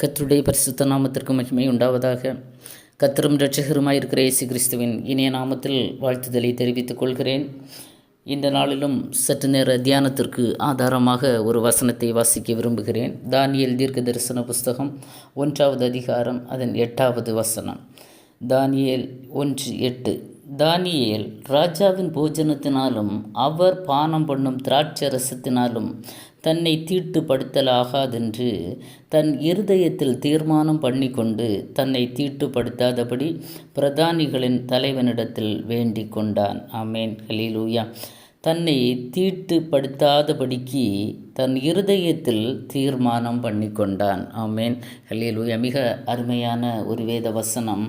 கர்த்தருடைய பரிசுத்த நாமத்திற்கு மகிமை உண்டாவதாக. கர்த்தரும் இரட்சகருமாயிருக்கிற இயேசு கிறிஸ்துவின் இனிய நாமத்தில் வாழ்த்துதலை தெரிவித்துக் கொள்கிறேன். இந்த நாளிலும் சற்று நேர தியானத்திற்கு ஆதாரமாக ஒரு வசனத்தை வாசிக்க விரும்புகிறேன். தானியேல் தீர்க்க தரிசன புஸ்தகம் 1வது அதிகாரம் அதன் 8வது வசனம். தானியேல் 1:8. தானியேல் ராஜாவின் போஜனத்தினாலும் அவர் பானம் பண்ணும் திராட்சரசத்தினாலும் தன்னை தீட்டுப்படுத்தலாகாதென்று தன் இருதயத்தில் தீர்மானம் பண்ணிக்கொண்டு தன்னை தீட்டுப்படுத்தாதபடி பிரதானிகளின் தலைவனிடத்தில் வேண்டிக் கொண்டான். ஆமேன். ஹல்லேலூயா. தன்னை தீட்டுப்படுத்தாதபடிக்கு தன் இருதயத்தில் தீர்மானம் பண்ணிக்கொண்டான். ஆமேன். ஹல்லேலூயா. மிக அருமையான ஒரு வேத வசனம்.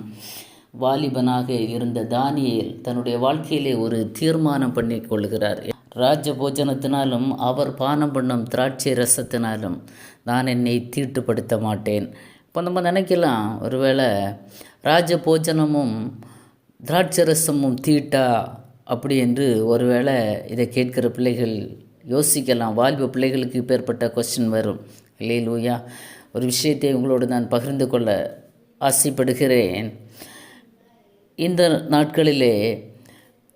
வாலிபனாக இருந்த தானியேல் தன்னுடைய வாழ்க்கையிலே ஒரு தீர்மானம் பண்ணி கொள்கிறார். ராஜ போஜனத்தினாலும் அவர் பானம் பண்ணும் திராட்சை ரசத்தினாலும் நான் என்னை தீட்டுப்படுத்த மாட்டேன். இப்போ நம்ம நினைக்கலாம், ஒருவேளை ராஜ போஜனமும் திராட்சை ரசமும் தீட்டா அப்படி என்று ஒருவேளை இதை கேட்கிற பிள்ளைகள் யோசிக்கலாம். வாலிப பிள்ளைகளுக்கு இப்பேற்பட்ட கொஸ்டின் வரும். ஹல்லேலூயா. ஒரு விஷயத்தை உங்களோடு நான் பகிர்ந்து கொள்ள ஆசைப்படுகிறேன். இந்த நாட்களிலே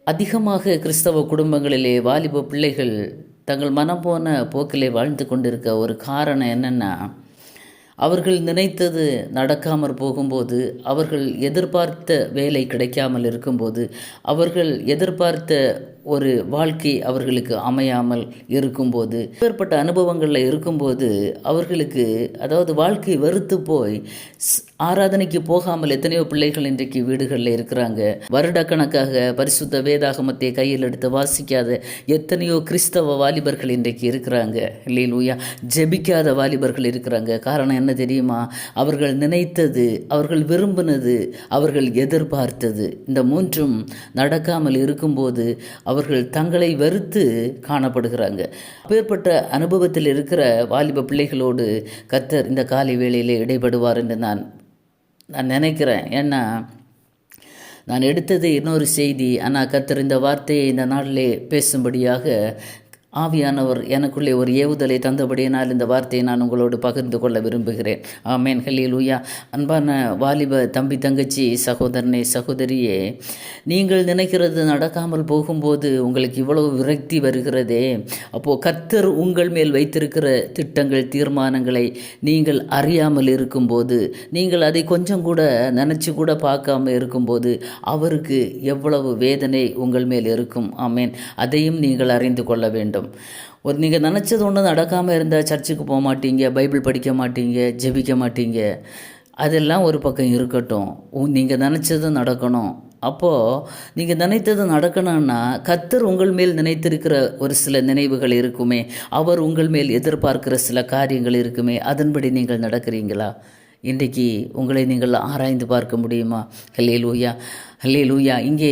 அதிகமாக கிறிஸ்தவ குடும்பங்களிலே வாலிப பிள்ளைகள் தங்கள் மனம் போன போக்கிலே வாழ்ந்து கொண்டிருக்க ஒரு காரணம் என்னென்னா, அவர்கள் நினைத்தது நடக்காமற் போகும்போது, அவர்கள் எதிர்பார்த்த வேலை கிடைக்காமல் இருக்கும்போது, அவர்கள் எதிர்பார்த்த ஒரு வாழ்க்கை அவர்களுக்கு அமையாமல் இருக்கும்போது, ஏற்பட்ட அனுபவங்களில் இருக்கும்போது அவர்களுக்கு வாழ்க்கை வெறுத்து போய் ஆராதனைக்கு போகாமல் எத்தனையோ பிள்ளைகள் இன்றைக்கு வீடுகளில் இருக்கிறாங்க. வருடக்கணக்காக பரிசுத்த வேதாகமத்தை கையில் எடுத்து வாசிக்காத எத்தனையோ கிறிஸ்தவ வாலிபர்கள் இன்றைக்கு இருக்கிறாங்க. ஹல்லேலூயா. ஜெபிக்காத வாலிபர்கள் இருக்கிறாங்க. காரணம் என்ன தெரியுமா? அவர்கள் நினைத்தது, அவர்கள் விரும்பினது, அவர்கள் எதிர்பார்த்தது, இந்த மூன்றும் நடக்காமல் இருக்கும்போது அவர்கள் தங்களை வெறுத்து காணப்படுகிறாங்க. அப்பேற்பட்ட அனுபவத்தில் இருக்கிற வாலிப பிள்ளைகளோடு கர்த்தர் இந்த காலை வேளையிலே இடைபடுவார் என்று நான் நினைக்கிறேன். ஏன்னா நான் எடுத்தது இன்னொரு செய்தி. ஆனால் கர்த்தர் இந்த வார்த்தையை இந்த நாளிலே பேசும்படியாக ஆவியானவர் எனக்குள்ளே ஒரு ஏவுதலை தந்தபடியினால் இந்த வார்த்தையை நான் உங்களோடு பகிர்ந்து கொள்ள விரும்புகிறேன். ஆமேன். ஹல்லேலூயா. அன்பான வாலிப தம்பி, தங்கச்சி, சகோதரனே, சகோதரியே, நீங்கள் நினைக்கிறது நடக்காமல் போகும்போது உங்களுக்கு இவ்வளவு விரக்தி வருகிறதே, அப்போது கர்த்தர் உங்கள் மேல் வைத்திருக்கிற திட்டங்கள், தீர்மானங்களை நீங்கள் அறியாமல் இருக்கும்போது, நீங்கள் அதை கொஞ்சம் கூட நினச்சி கூட பார்க்காம இருக்கும்போது அவருக்கு எவ்வளவு வேதனை உங்கள் மேல் இருக்கும். ஆமேன். அதையும் நீங்கள் அறிந்து கொள்ள வேண்டும். நீங்கள் நினச்சது ஒன்று நடக்காமல் இருந்தால் சர்ச்சுக்கு போக மாட்டீங்க, பைபிள் படிக்க மாட்டீங்க, ஜெபிக்க மாட்டீங்க. அதெல்லாம் ஒரு பக்கம் இருக்கட்டும். நீங்கள் நினச்சது நடக்கணும். அப்போது நீங்கள் நினைத்தது நடக்கணும்னா கர்த்தர் உங்கள் மேல் நினைத்திருக்கிற ஒரு சில நினைவுகள் இருக்குமே, அவர் உங்கள் மேல் எதிர்பார்க்கிற சில காரியங்கள் இருக்குமே, அதன்படி நீங்கள் நடக்கிறீங்களா? இன்றைக்கு உங்களை நீங்கள் ஆராய்ந்து பார்க்க முடியுமா? ஹல்லேலூயா. ஹல்லேலூயா. இங்கே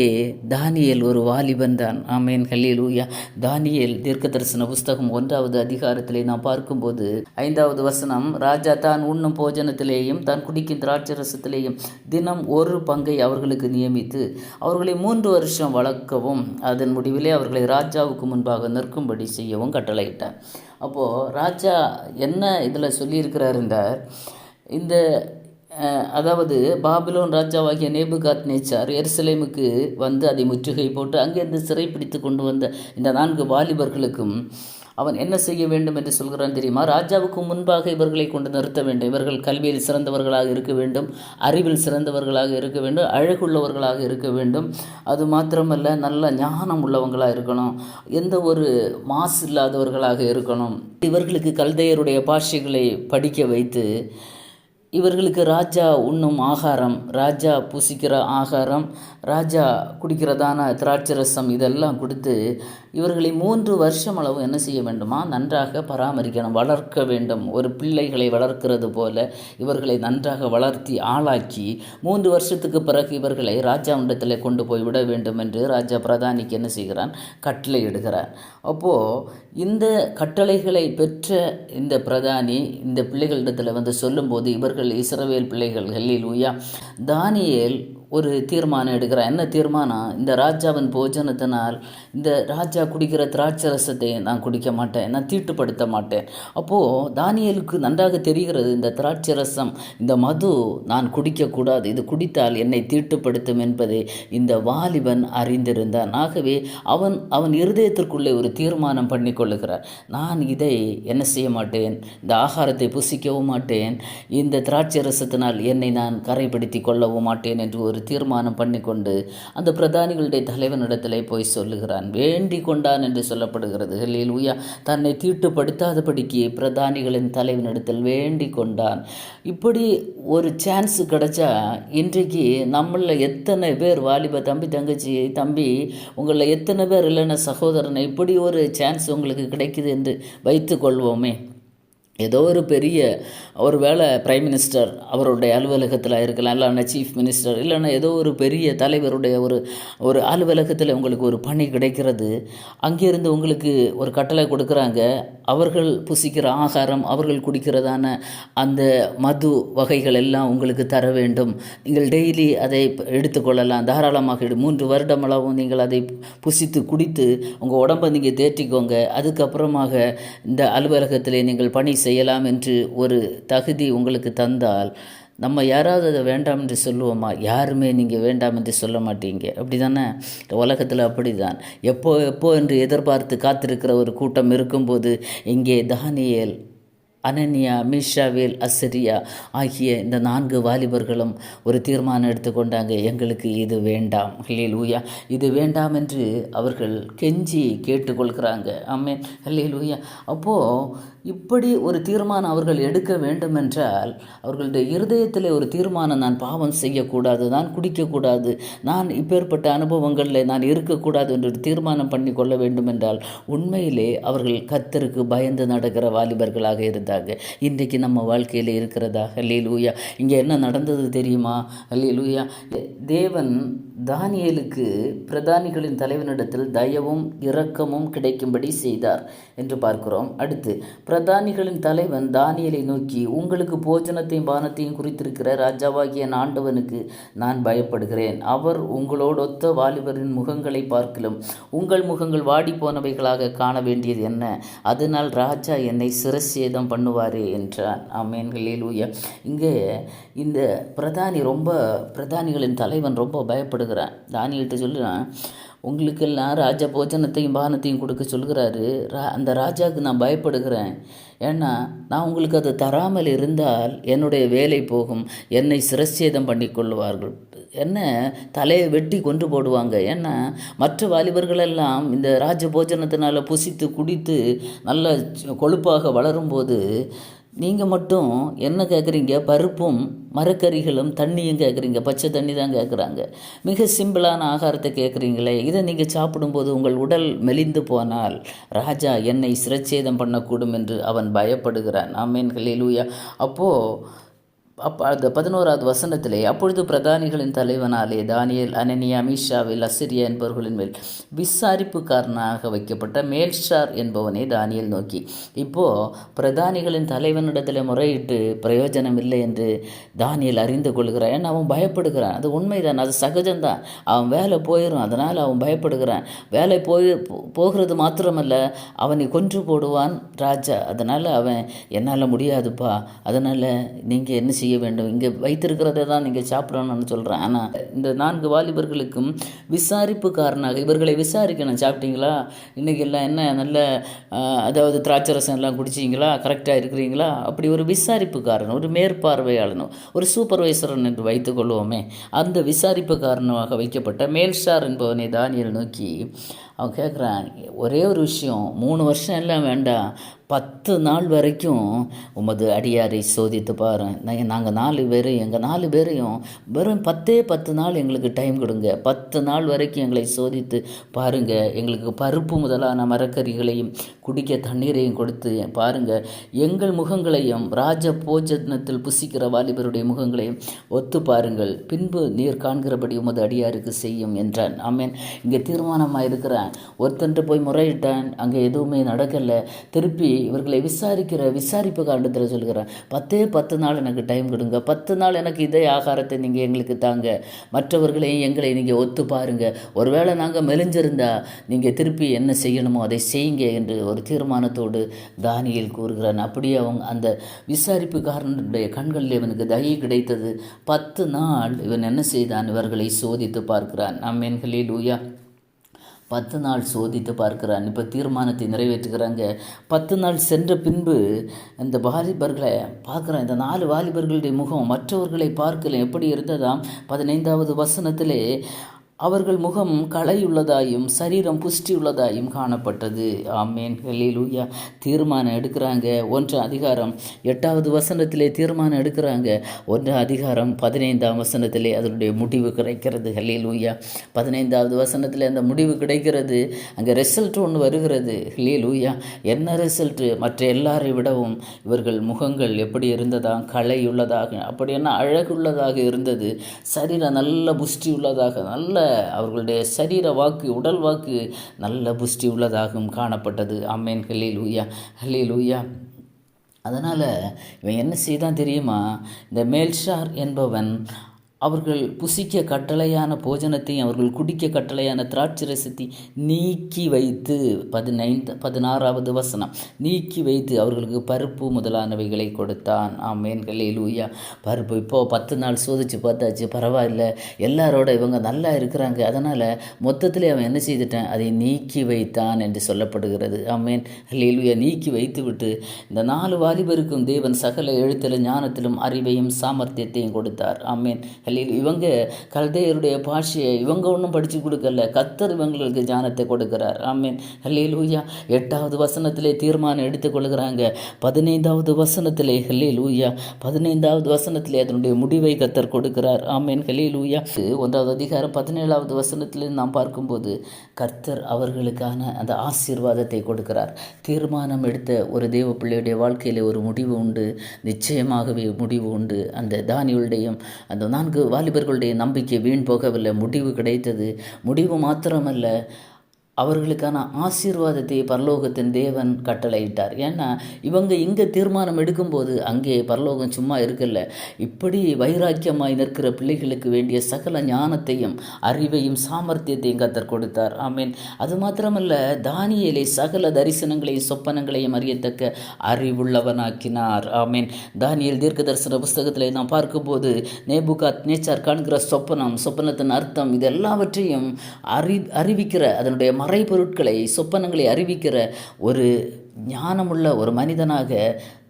தானியேல் ஒரு வாலிபன் தான். ஆமேன். ஹல்லேலூயா. தானியேல் தீர்க்க தரிசன புஸ்தகம் 1வது அதிகாரத்திலே நாம் பார்க்கும்போது 5வது வசனம். ராஜா தான் உண்ணும் போஜனத்திலேயும் தான் குடிக்கும் திராட்சரசத்திலேயும் தினம் ஒரு பங்கை அவர்களுக்கு நியமித்து அவர்களை 3 வருஷம் வளர்க்கவும் அதன் முடிவிலே அவர்களை ராஜாவுக்கு முன்பாக நிற்கும்படி செய்யவும் கட்டளையிட்டார். அப்போது ராஜா என்ன இதில் சொல்லியிருக்கிறாருந்தார், இந்த பாபிலோன் ராஜாவாகிய நேபுகாத்நேச்சார் எருசலேமுக்கு வந்து அதை முற்றுகை போட்டு அங்கேருந்து சிறைப்பிடித்து கொண்டு வந்த இந்த 4 வாலிபர்களுக்கும் அவன் என்ன செய்ய வேண்டும் என்று சொல்கிறான் தெரியுமா? ராஜாவுக்கு முன்பாக இவர்களை கொண்டு நிறுத்த வேண்டும். இவர்கள் கல்வியில் சிறந்தவர்களாக இருக்க வேண்டும், அறிவில் சிறந்தவர்களாக இருக்க வேண்டும், அழகுள்ளவர்களாக இருக்க வேண்டும். அது மாத்திரமல்ல, நல்ல ஞானம் உள்ளவங்களாக இருக்கணும், எந்த ஒரு மாசு இல்லாதவர்களாக இருக்கணும். இவர்களுக்கு கல்தையருடைய பாஷைகளை படிக்க வைத்து இவர்களுக்கு ராஜா உண்ணும் ஆகாரம், ராஜா புசிக்கிற ஆகாரம், ராஜா குடிக்கிறதான திராட்சரசம் இதெல்லாம் கொடுத்து இவர்களை 3 வருஷம் அளவு என்ன செய்ய வேண்டுமா? நன்றாக பராமரிக்கணும், வளர்க்க வேண்டும். ஒரு பிள்ளைகளை வளர்க்கிறது போல இவர்களை நன்றாக வளர்த்தி ஆளாக்கி 3 வருஷத்துக்கு பிறகு இவர்களை ராஜாவிடத்தில் கொண்டு போய் விட வேண்டும் என்று ராஜா பிரதானிக்கு என்ன செய்கிறான்? கட்டளை இடுகிறார். அப்போது இந்த கட்டளைகளை பெற்ற இந்த பிரதானி இந்த பிள்ளைகளிடத்தில் வந்து சொல்லும்போது, இவர்கள் இஸ்ரவேல் பிள்ளைகள். ஹல்லேலூயா. தானியேல் ஒரு தீர்மானம் எடுக்கிறான். என்ன தீர்மானம்? இந்த ராஜாவின் போஜனத்தினால் இந்த ராஜா குடிக்கிற திராட்சரசத்தை நான் குடிக்க மாட்டேன், நான் தீட்டுப்படுத்த மாட்டேன். அப்போது தானியேலுக்கு நன்றாக தெரிகிறது, இந்த திராட்சரசம், இந்த மது நான் குடிக்கக்கூடாது, இது குடித்தால் என்னை தீட்டுப்படுத்தும் என்பதை இந்த வாலிபன் அறிந்திருந்தான். ஆகவே அவன் இருதயத்திற்குள்ளே ஒரு தீர்மானம் பண்ணி கொள்ளுகிறார். நான் இதை என்ன செய்ய மாட்டேன், இந்த ஆகாரத்தை புசிக்கவும் மாட்டேன், இந்த திராட்சரசத்தினால் என்னை நான் கரைப்படுத்தி கொள்ளவும் மாட்டேன் என்று ஒரு தீர்மானம் பண்ணிக்கொண்டு அந்த பிரதானிகளுடைய தலைவனிடத்திலே போய் சொல்லுகிறான். வேண்டிக் கொண்டான் என்று சொல்லப்படுகிறது. ஹல்லேலூயா. தன்னை தீட்டுப்படுத்தாதபடிக்கு பிரதானிகளின் தலைவனிடத்தில் வேண்டிக் கொண்டான். இப்படி ஒரு சான்ஸ் கிடைச்சா இன்றைக்கு நம்மள எத்தனை பேர், வாலிப தம்பி தங்கச்சி தம்பி, உங்களில் எத்தனை பேர் இல்லைன்னா சகோதரனை, இப்படி ஒரு சான்ஸ் உங்களுக்கு கிடைக்குது என்று வைத்து கொள்வோமே. ஏதோ ஒரு பெரிய ஒரு வேளை பிரைம் மினிஸ்டர் அவருடைய அலுவலகத்தில் இருக்கலாம், இல்லைன்னா சீஃப் மினிஸ்டர், இல்லைன்னா ஏதோ ஒரு பெரிய தலைவருடைய ஒரு அலுவலகத்தில் உங்களுக்கு ஒரு பணி கிடைக்கிறது. அங்கேருந்து உங்களுக்கு ஒரு கட்டளை கொடுக்குறாங்க. அவர்கள் புசிக்கிற ஆகாரம், அவர்கள் குடிக்கிறதான அந்த மது வகைகள் எல்லாம் உங்களுக்கு தர வேண்டும். நீங்கள் டெய்லி அதை எடுத்துக்கொள்ளலாம், தாராளமாக 3 வருடமளவும் நீங்கள் அதை புசித்து குடித்து உங்கள் உடம்பை நீங்கள் தேற்றிக்கோங்க. அதுக்கப்புறமாக இந்த அலுவலகத்திலே நீங்கள் பணி செய்யலாம் என்று ஒரு தகுதி உங்களுக்கு தந்தால் நம்ம யாராவது அதை வேண்டாம் என்று சொல்லுவோமா? யாருமே நீங்கள் வேண்டாம் என்று சொல்ல மாட்டீங்க. அப்படி தானே உலகத்தில்? அப்படி தான். எப்போ என்று எதிர்பார்த்து காத்திருக்கிற ஒரு கூட்டம் இருக்கும்போது இங்கே தானியேல், அனனியா, மீஷாவேல், அசரியா ஆகிய இந்த 4 வாலிபர்களும் ஒரு தீர்மானம் எடுத்துக்கொண்டாங்க. எங்களுக்கு இது வேண்டாம், ஹல்லேலூயா, இது வேண்டாம் என்று அவர்கள் கெஞ்சி கேட்டுக்கொள்கிறாங்க. ஆமென், ஹல்லேலூயா. அப்போது இப்படி ஒரு தீர்மானம் அவர்கள் எடுக்க வேண்டுமென்றால் அவர்களுடைய இருதயத்தில் ஒரு தீர்மானம், நான் பாவம் செய்யக்கூடாது, நான் குடிக்கக்கூடாது, நான் இப்பேற்பட்ட அனுபவங்களில் நான் இருக்கக்கூடாது என்று தீர்மானம் பண்ணி கொள்ள வேண்டுமென்றால் உண்மையிலே அவர்கள் கர்த்தருக்கு பயந்து நடக்கிற வாலிபர்களாக இருந்தாங்க. இன்றைக்கு நம்ம வாழ்க்கையில் இருக்கிறதா? ஹல்லேலூயா. இங்கே என்ன நடந்தது தெரியுமா? ஹல்லேலூயா. தேவன் தானியேலுக்கு பிரதானிகளின் தலைவனிடத்தில் தயவும் இரக்கமும் கிடைக்கும்படி செய்தார் என்று பார்க்கிறோம். அடுத்து பிரதானிகளின் தலைவன் தானியேலை நோக்கி, உங்களுக்கு போஜனத்தையும் பானத்தையும் குறித்திருக்கிற ராஜாவாகிய ஆண்டவனுக்கு நான் பயப்படுகிறேன். அவர் உங்களோடொத்த வாலிபரின் முகங்களை பார்க்கிலும் உங்கள் முகங்கள் வாடி போனவைகளாக காண வேண்டியது என்ன? அதனால் ராஜா என்னை சிரச்சேதம் பண்ணுவாரே என்றான். ஆமென், ஹல்லேலூயா. இங்கே இந்த பிரதானிகளின் தலைவன் ரொம்ப பயப்படுகிறான். தானியேல்கிட்ட சொல்லுறான், உங்களுக்கெல்லாம் ராஜா போஜனத்தையும் பானத்தையும் கொடுக்க சொல்கிறாரு. அந்த ராஜாவுக்கு நான் பயப்படுகிறேன். ஏன்னா நான் உங்களுக்கு அதை தராமல் இருந்தால் என்னுடைய வேலை போகும், என்னை சிரச்சேதம் பண்ணி கொள்வார்கள், என்ன தலையை வெட்டி கொண்டு போடுவாங்க. ஏன்னா மற்ற வாலிபர்களெல்லாம் இந்த ராஜ போஜனத்தினால் புசித்து குடித்து நல்ல கொழுப்பாக வளரும்போது நீங்கள் மட்டும் என்ன கேட்குறீங்க? பருப்பும் மரக்கறிகளும் தண்ணியும் கேட்குறீங்க, பச்சை தண்ணி தான் கேட்குறாங்க. மிக சிம்பிளான ஆகாரத்தை கேட்குறீங்களே, இதை நீங்கள் சாப்பிடும்போது உங்கள் உடல் மெலிந்து போனால் ராஜா என்னை சிரச்சேதம் பண்ணக்கூடும் என்று அவன் பயப்படுகிறான். ஆமென், ஹல்லேலூயா. அப்போது அந்த 11வது வசனத்திலே, அப்பொழுது பிரதானிகளின் தலைவனாலே தானியேல், அனனியா, மீஷாவேல், அசரியா என்பவர்களின் மேல் விசாரிப்புக்காரனாக வைக்கப்பட்ட மேல்ஷார் என்பவனை தானியேல் நோக்கி, இப்போது பிரதானிகளின் தலைவனிடத்தில் முறையிட்டு பிரயோஜனம் இல்லை என்று தானியேல் அறிந்து கொள்கிறான். ஏன்னா அவன் பயப்படுகிறான். அது உண்மைதான், அது சகஜம்தான். அவன் வேலை போயிடும், அதனால் அவன் பயப்படுகிறான். வேலை போகிறது மாத்திரமல்ல, அவனை கொன்று போடுவான் ராஜா. அதனால் அவன் என்னால் முடியாதுப்பா, அதனால் நீங்கள் என்ன செய்ய வேண்டும், இங்கே வைத்திருக்கிறத தான் நீங்கள் சாப்பிடணும்னு சொல்கிறேன். ஆனால் இந்த 4 வாலிபர்களுக்கும் விசாரிப்புக்காரனாக இவர்களை விசாரிக்கணும். சாப்பிட்டீங்களா, இன்றைக்கி எல்லாம் என்ன நல்ல அதாவது திராட்சரசம் எல்லாம் குடிச்சிங்களா, கரெக்டாக இருக்கிறீங்களா, அப்படி ஒரு விசாரிப்புக்காரன், ஒரு மேற்பார்வையாளனும், ஒரு சூப்பர்வைசரன் என்று வைத்துக்கொள்வோமே. அந்த விசாரிப்புக்காரனாக வைக்கப்பட்ட மேல்ஷார் என்பவனை தானியேல் நோக்கி அவன் கேட்குறான், ஒரே ஒரு விஷயம், 3 வருஷம் எல்லாம் வேண்டாம், 10 நாள் வரைக்கும் உமது அடியாரை சோதித்து பாரு. நாங்கள் 4 பேரும், எங்கள் 4 பேரையும் வெறும் 10 நாள் எங்களுக்கு டைம் கொடுங்க. 10 நாள் வரைக்கும் எங்களை சோதித்து பாருங்கள். எங்களுக்கு பருப்பு முதலான மரக்கறிகளையும் குடிக்க தண்ணீரையும் கொடுத்து பாருங்கள். எங்கள் முகங்களையும் ராஜ போஜனத்தில் புசிக்கிற வாலிபருடைய முகங்களையும் ஒத்து பாருங்கள். பின்பு நீர் காண்கிறபடி உமது அடியாருக்கு செய்யும் என்றான். ஆமென். இங்கே தீர்மானமாக இருக்கிறான். போகிறான். ஒருத்தன்ட்டு போய் முறையிட்டான், அங்கே எதுவுமே நடக்கலை. திருப்பி இவர்களை விசாரிப்பு காண்டத்தில் சொல்கிறான், 10 நாள் எனக்கு டைம் கொடுங்க, 10 நாள் எனக்கு இதே ஆகாரத்தை நீங்கள் எங்களுக்கு தாங்க, மற்றவர்களையும் எங்களை நீங்கள் ஒத்து பாருங்க, ஒருவேளை நாங்கள் மெலிஞ்சிருந்தா நீங்கள் திருப்பி என்ன செய்யணுமோ அதை செய்யுங்க என்று ஒரு தீர்மானத்தோடு தானியேல் கூறுகிறான். அப்படியே அவங்க அந்த விசாரிப்புக்காரனுடைய கண்களில் இவனுக்கு தயை கிடைத்தது. 10 நாள் இவன் என்ன செய்தான், இவர்களை சோதித்து பார்க்கிறான். ஆமென், ஹல்லேலூயா. 10 நாள் சோதித்து பார்க்கிறான். இப்போ தீர்மானத்தை நிறைவேற்றுகிறாங்க. 10 நாள் சென்ற பின்பு இந்த வாலிபர்களை பார்க்குறான். இந்த 4 வாலிபர்களுடைய முகம் மற்றவர்களை பார்க்கல எப்படி இருந்ததாம். 15வது வசனத்திலே அவர்கள் முகம் களையுள்ளதாயும் சரீரம் புஷ்டி உள்ளதாயும் காணப்பட்டது. ஆமேன், ஹல்லேலூயா. தீர்மானம் எடுக்கிறாங்க. 1 அதிகாரம் 8வது வசனத்திலே தீர்மானம் எடுக்கிறாங்க. 1 அதிகாரம் 15ஆம் வசனத்திலே அதனுடைய முடிவு கிடைக்கிறது. ஹல்லேலூயா. 15வது வசனத்தில் அந்த முடிவு கிடைக்கிறது. அங்கே ரிசல்ட் ஒன்று வருகிறது. ஹல்லேலூயா. என்ன ரிசல்ட்டு? மற்ற எல்லாரை விடவும் இவர்கள் முகங்கள் எப்படி இருந்ததா, களையுள்ளதாக, அப்படின்னா அழகுள்ளதாக இருந்தது. சரீரம் நல்ல புஷ்டி உள்ளதாக, நல்ல அவர்களுடைய சரீர வாக்கு, உடல் வாக்கு நல்ல புஷ்டி உள்ளதாகவும் காணப்பட்டது. ஆமென், ஹல்லேலூயா, ஹல்லேலூயா. அதனால் இவன் என்ன செய்தான் தெரியுமா? இந்த மேல்ஷார் என்பவன் அவர்கள் புசிக்க கட்டளையான போஜனத்தையும் அவர்கள் குடிக்க கட்டளையான திராட்சை ரசத்தை நீக்கி வைத்து, 16வது வசனம், நீக்கி வைத்து அவர்களுக்கு பருப்பு முதலானவைகளை கொடுத்தான். ஆமென், ஹல்லேலூயா. பருப்பு இப்போது 10 நாள் சோதித்து பார்த்தாச்சு, பரவாயில்ல, எல்லாரோட இவங்க நல்லா இருக்கிறாங்க. அதனால் மொத்தத்தில் அவன் என்ன செய்துட்டான், அதை நீக்கி வைத்தான் என்று சொல்லப்படுகிறது. ஆமென், ஹல்லேலூயா. நீக்கி வைத்து விட்டு இந்த 4 வாலிபருக்கும் தேவன் சகல எழுத்திலும் ஞானத்திலும் அறிவையும் சாமர்த்தியத்தையும் கொடுத்தார். ஆமென். இவங்க கல்தேயருடைய பாஷையை இவங்க ஒன்றும் படித்து கொடுக்கல, கர்த்தர் இவங்களுக்கு ஞானத்தை கொடுக்கிறார். ஆமென், ஹல்லேலூயா. 8வது வசனத்திலே தீர்மானம் எடுத்துக்கொள்கிறாங்க. 15வது வசனத்திலே ஹல்லேலூயா, 15வது வசனத்திலே அதனுடைய முடிவை கர்த்தர் கொடுக்கிறார். ஆமென், ஹல்லேலூயா. 1வது அதிகாரம் 17வது வசனத்திலே நாம் பார்க்கும்போது கர்த்தர் அவர்களுக்கான அந்த ஆசீர்வாதத்தை கொடுக்கிறார். தீர்மானம் எடுத்த ஒரு தேவ பிள்ளையுடைய வாழ்க்கையில் ஒரு முடிவு உண்டு, நிச்சயமாகவே முடிவு உண்டு. அந்த தானியேலுடையும் அந்த 4 வாலிபர்களுடைய நம்பிக்கை வீண் போகவில்லை, முடிவு கிடைத்தது. முடிவு மாத்திரமல்ல, அவர்களுக்கான ஆசீர்வாதத்தை பரலோகத்தின் தேவன் கட்டளையிட்டார். ஏன்னா இவங்க இங்கே தீர்மானம் எடுக்கும்போது அங்கே பரலோகம் சும்மா இருக்கல. இப்படி வைராக்கியமாய் நிற்கிற பிள்ளைகளுக்கு வேண்டிய சகல ஞானத்தையும் அறிவையும் சாமர்த்தியத்தையும் கர்த்தர் கொடுத்தார். ஆமீன். அது மாத்திரமல்ல, தானியேலை சகல தரிசனங்களையும் சொப்பனங்களையும் அறியத்தக்க அறிவுள்ளவனாக்கினார். ஆமீன். தானியேல் தீர்க்க தரிசன புஸ்தகத்தில் நாம் பார்க்கும்போது நேபுகாத்நேச்சார் காண்கிற சொப்பனத்தின் அர்த்தம் இது எல்லாவற்றையும் அறிவிக்கிற, அதனுடைய மறைபொருட்களை, சொப்பனங்களை அறிவிக்கிற ஒரு ஞானமுள்ள ஒரு மனிதனாக